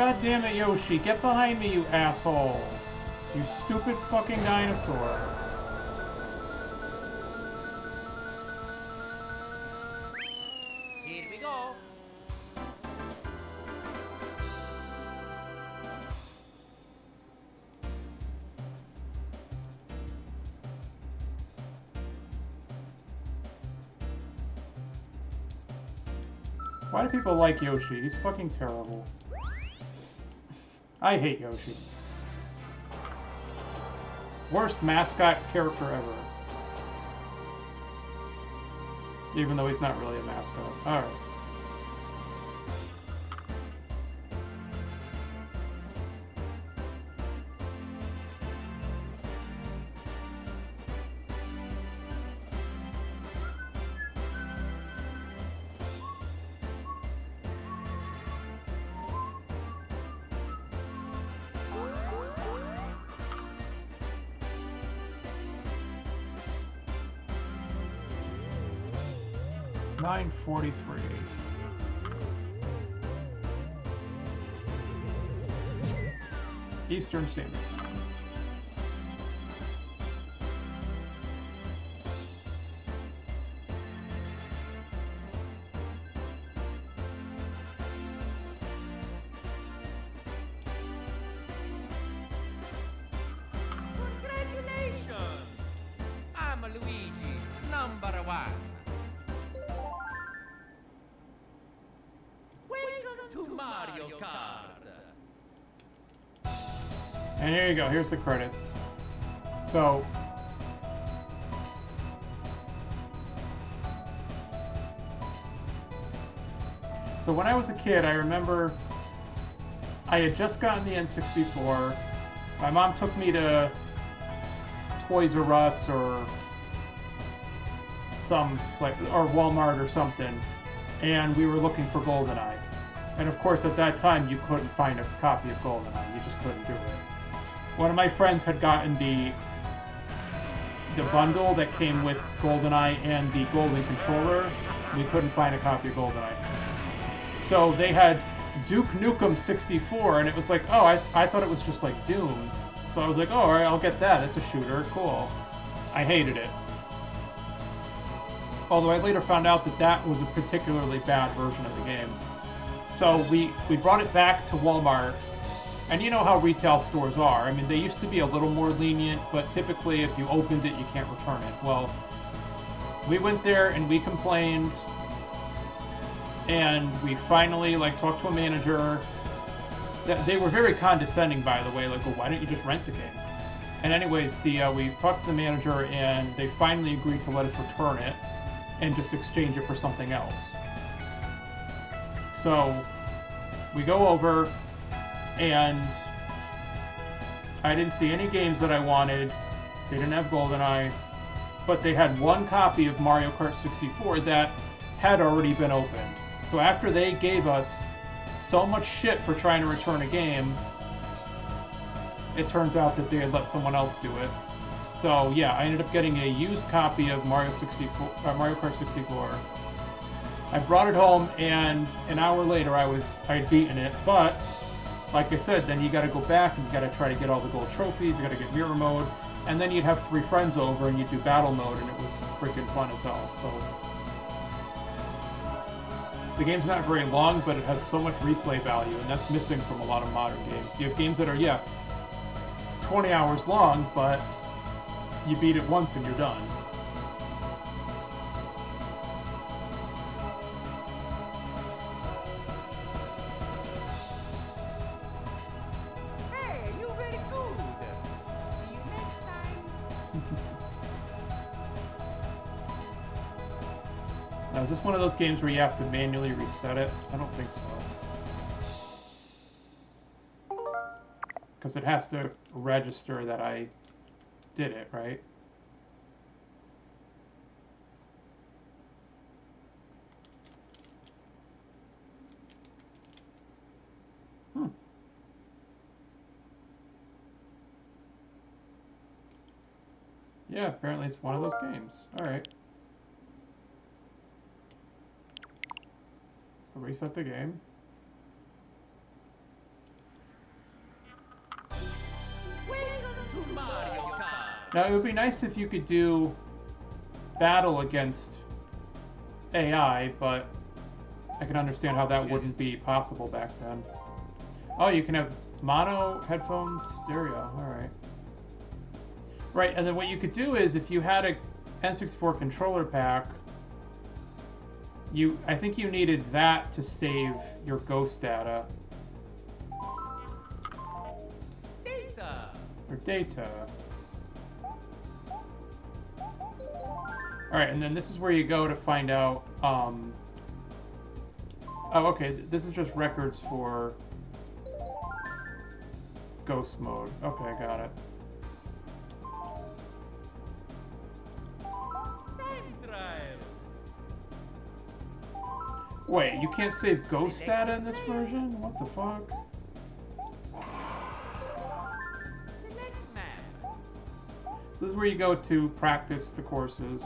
S1: God damn it, Yoshi. Get behind me, you asshole. You stupid fucking dinosaur.
S2: Here we go.
S1: Why do people like Yoshi? He's fucking terrible. I hate Yoshi. Worst mascot character ever. Even though he's not really a mascot. Alright. .43. Eastern Standard Time.
S2: Congratulations! I'm Luigi, #1. Welcome to Mario Kart.
S1: And here you go, here's the credits. So, when I was a kid, I remember I had just gotten the N64. My mom took me to Toys R Us or some place, or Walmart or something, and we were looking for GoldenEye. And of course, at that time, you couldn't find a copy of GoldenEye. You just couldn't do it. One of my friends had gotten the bundle that came with GoldenEye and the Golden controller. We couldn't find a copy of GoldenEye. So they had Duke Nukem 64, and it was like, oh, I thought it was just like Doom. So I was like, oh, all right, I'll get that. It's a shooter. Cool. I hated it. Although I later found out that that was a particularly bad version of the game. So we brought it back to Walmart. And you know how retail stores are. I mean, they used to be a little more lenient, but typically if you opened it, you can't return it. Well, we went there and we complained. And we finally, like, talked to a manager. They were very condescending, by the way. Like, well, why don't you just rent the game? And anyways, we talked to the manager, and they finally agreed to let us return it and just exchange it for something else. So we go over, and I didn't see any games that I wanted. They didn't have GoldenEye, but they had one copy of Mario Kart 64 that had already been opened. So after they gave us so much shit for trying to return a game, it turns out that they had let someone else do it. So yeah, I ended up getting a used copy of Mario Kart 64. I brought it home, and an hour later I had beaten it, but like I said, then you got to go back and you got to try to get all the gold trophies. You got to get mirror mode, and then you'd have 3 friends over and you'd do battle mode, and it was freaking fun as hell. So the game's not very long, but it has so much replay value, and that's missing from a lot of modern games. You have games that are 20 hours long, but you beat it once and you're done. Now, is this one of those games where you have to manually reset it? I don't think so. Because it has to register that I did it, right? Yeah, apparently it's one of those games. Alright. So reset the game.
S2: Mario Kart.
S1: Now, it would be nice if you could do battle against AI, but I can understand how that wouldn't be possible back then. Oh, you can have mono, headphones, stereo. Alright. Right, and then what you could do is, if you had a N64 controller pack, I think you needed that to save your ghost data.
S2: Data.
S1: Or data. Alright, and then this is where you go to find out, oh, okay, this is just records for ghost mode. Okay, got it.
S2: Time trials.
S1: Wait, you can't save ghost data in this version? What the fuck?
S2: Select map.
S1: So this is where you go to practice the courses.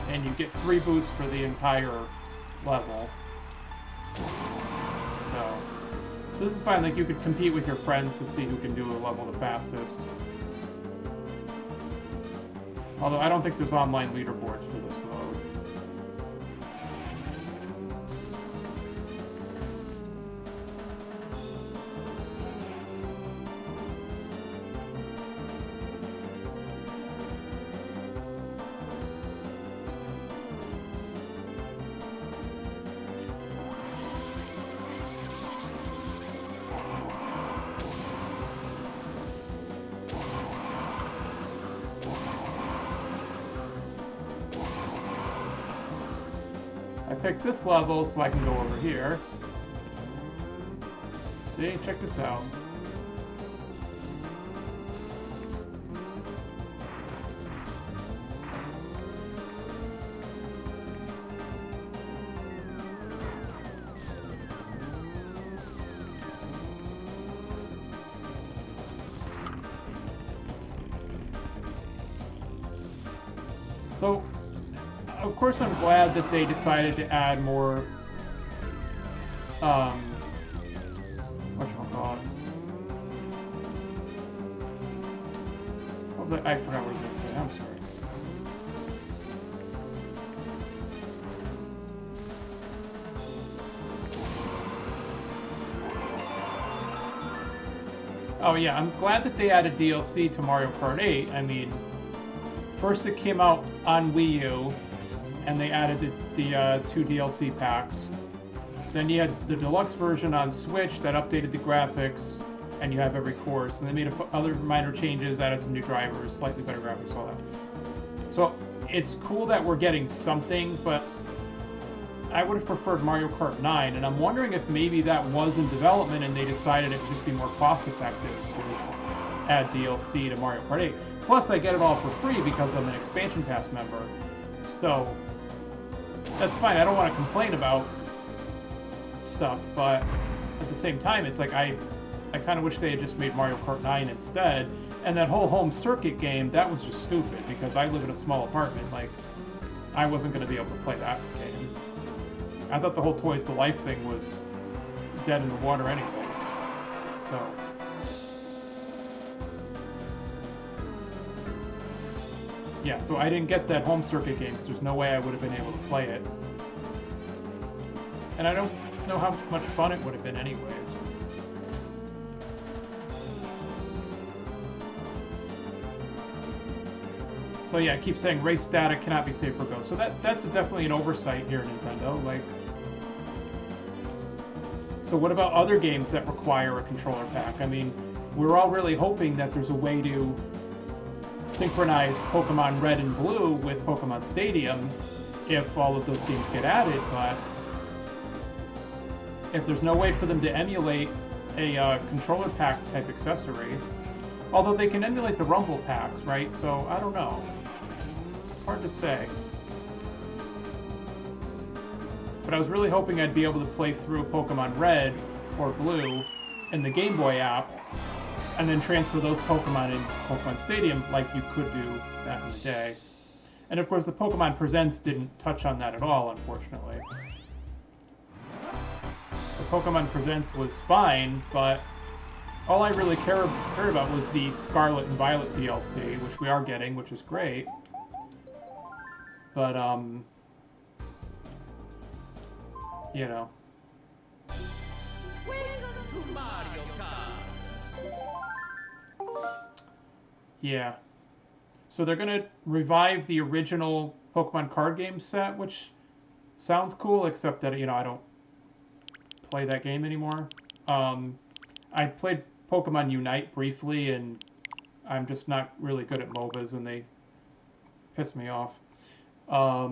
S1: And you get 3 boosts for the entire level. So this is fine, like you could compete with your friends to see who can do a level the fastest. Although I don't think there's online leaderboards for this mode. I picked this level so I can go over here. See, check this out. So, of course, I'm glad that they decided to add more, whatchamacallit? I forgot what I was going to say, I'm sorry. Oh yeah, I'm glad that they added DLC to Mario Kart 8. I mean, first it came out on Wii U, and they added the 2 DLC packs. Then you had the deluxe version on Switch that updated the graphics, and you have every course. And they made other minor changes, added some new drivers, slightly better graphics, all that. So it's cool that we're getting something, but I would have preferred Mario Kart 9, and I'm wondering if maybe that was in development and they decided it would just be more cost-effective to add DLC to Mario Kart 8. Plus, I get it all for free because I'm an Expansion Pass member. So, that's fine. I don't want to complain about stuff, but at the same time, it's like I kind of wish they had just made Mario Kart 9 instead. And that whole home circuit game, that was just stupid because I live in a small apartment. Like, I wasn't going to be able to play that game. I thought the whole Toys to Life thing was dead in the water anyways. So. Yeah, so I didn't get that home circuit game because there's no way I would have been able to play it. And I don't know how much fun it would have been anyways. So yeah, it keeps saying race data cannot be saved for Ghost. So that's definitely an oversight here, Nintendo. Like, so what about other games that require a controller pack? I mean, we're all really hoping that there's a way to synchronize Pokemon Red and Blue with Pokemon Stadium if all of those games get added, but if there's no way for them to emulate a controller pack type accessory, although they can emulate the Rumble packs, right? So I don't know. It's hard to say. But I was really hoping I'd be able to play through Pokemon Red or Blue in the Game Boy app, and then transfer those Pokemon in Pokemon Stadium like you could do back in the day. And of course, the Pokemon Presents didn't touch on that at all, unfortunately. The Pokemon Presents was fine, but all I really cared about was the Scarlet and Violet DLC, which we are getting, which is great. But, you know.
S2: Welcome to Mario Kart.
S1: Yeah. So they're going to revive the original Pokemon card game set, which sounds cool, except that, you know, I don't play that game anymore. I played Pokemon Unite briefly, and I'm just not really good at MOBAs, and they piss me off. A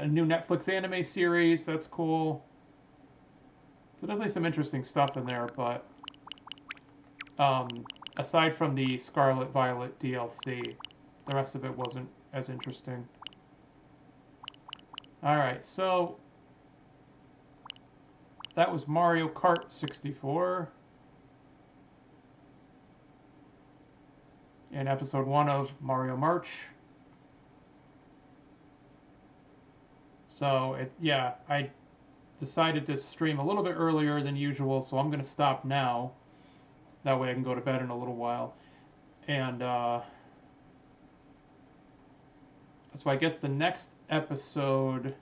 S1: new Netflix anime series, that's cool. So definitely some interesting stuff in there, but aside from the Scarlet Violet DLC, the rest of it wasn't as interesting. Alright, so that was Mario Kart 64 in episode 1 of Mario March. So, yeah, I decided to stream a little bit earlier than usual, so I'm going to stop now. That way I can go to bed in a little while. And, so I guess the next episode,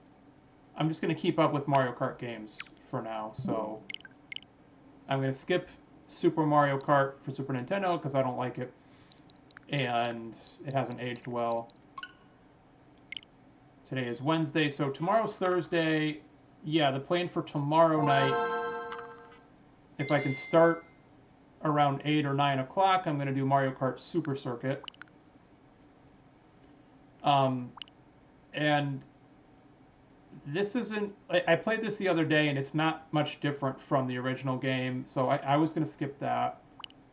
S1: I'm just going to keep up with Mario Kart games for now. So I'm going to skip Super Mario Kart for Super Nintendo because I don't like it. And it hasn't aged well. Today is Wednesday, so tomorrow's Thursday. Yeah, the plan for tomorrow night, if I can start around 8 or 9 o'clock, I'm going to do Mario Kart Super Circuit. And this isn't... I played this the other day, and it's not much different from the original game, so I was going to skip that.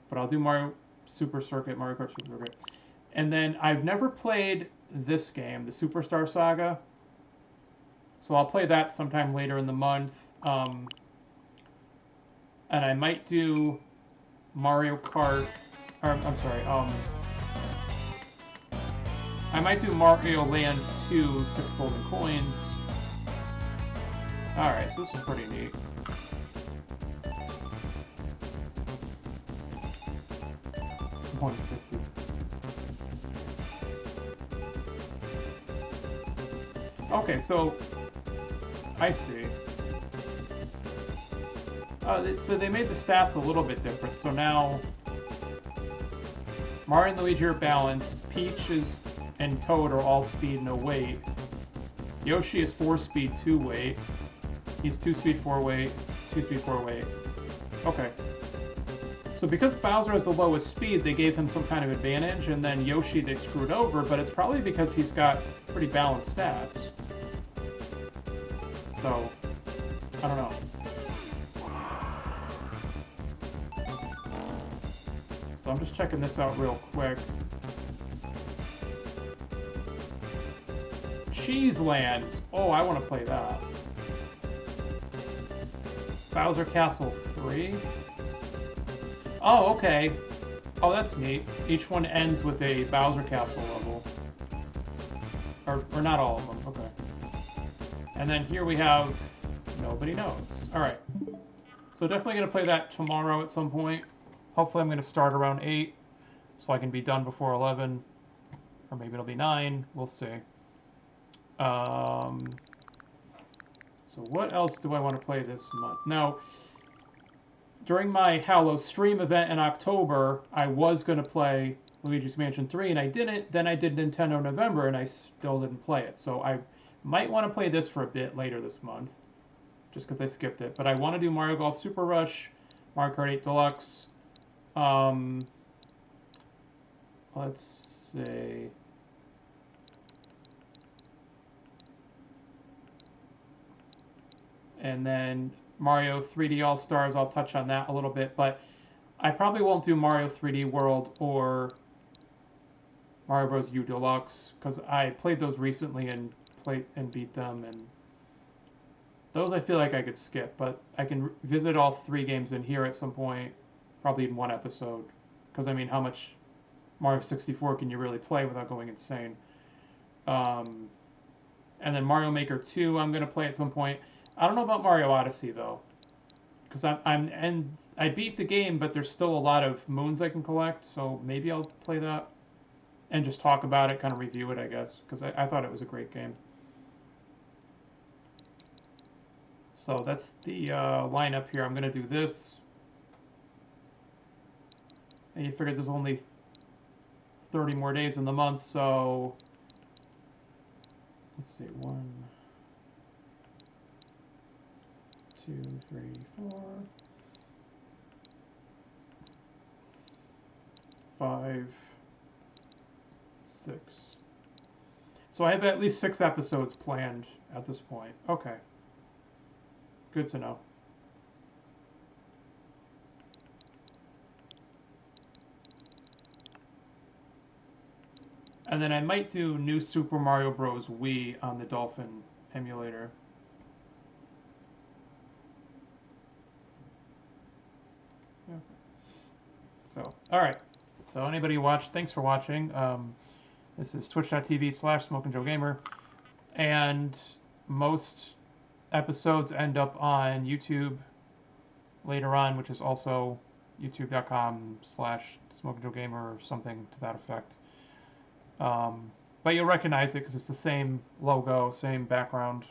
S1: But I'll do Mario Super Circuit, Mario Kart Super Circuit. And then I've never played this game, the Superstar Saga. So I'll play that sometime later in the month. And I might do Mario Kart... Or, I'm sorry, I might do Mario Land 2, 6 golden coins. Alright, so this is pretty neat. $150. Okay, so I see. So they made the stats a little bit different. So now Mario and Luigi are balanced. Peach and Toad are all speed, no weight. Yoshi is 4 speed, 2 weight. He's 2 speed, 4 weight. 2 speed, 4 weight. Okay. So because Bowser has the lowest speed, they gave him some kind of advantage, and then Yoshi they screwed over, but it's probably because he's got pretty balanced stats. So, I don't know. So I'm just checking this out real quick. Cheese Land! Oh, I want to play that. Bowser Castle 3? Oh, okay. Oh, that's neat. Each one ends with a Bowser Castle level. Or not all of them, okay. And then here we have Nobody Knows. Alright. So definitely going to play that tomorrow at some point. Hopefully I'm going to start around 8, so I can be done before 11. Or maybe it'll be 9. We'll see. So what else do I want to play this month? Now, during my Hallow Stream event in October, I was going to play Luigi's Mansion 3, and I didn't. Then I did Nintendo November, and I still didn't play it. So I might want to play this for a bit later this month, just because I skipped it. But I want to do Mario Golf Super Rush, Mario Kart 8 Deluxe. Let's see. And then Mario 3D All-Stars, I'll touch on that a little bit, but I probably won't do Mario 3D World or Mario Bros. U Deluxe, because I played those recently and beat them, and those I feel like I could skip, but I can visit all 3 games in here at some point, probably in one episode, because I mean, how much Mario 64 can you really play without going insane? And then Mario Maker 2 I'm going to play at some point. I don't know about Mario Odyssey, though, because I'm I beat the game, but there's still a lot of moons I can collect, so maybe I'll play that and just talk about it, kind of review it, I guess, because I thought it was a great game. So that's the lineup here. I'm going to do this. And you figure there's only 30 more days in the month, so let's see, 1, 2, 3, 4, 5, 6. So I have at least 6 episodes planned at this point. Okay. Good to know. And then I might do New Super Mario Bros. Wii on the Dolphin emulator. Okay. So, all right. So anybody watch, thanks for watching. This is twitch.tv/SmokinJoeGamer. And most episodes end up on YouTube later on, which is also youtube.com/SmokinJoeGamer or something to that effect. But you'll recognize it because it's the same logo, same background.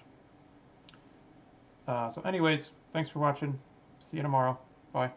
S1: So anyways, thanks for watching. See you tomorrow. Bye.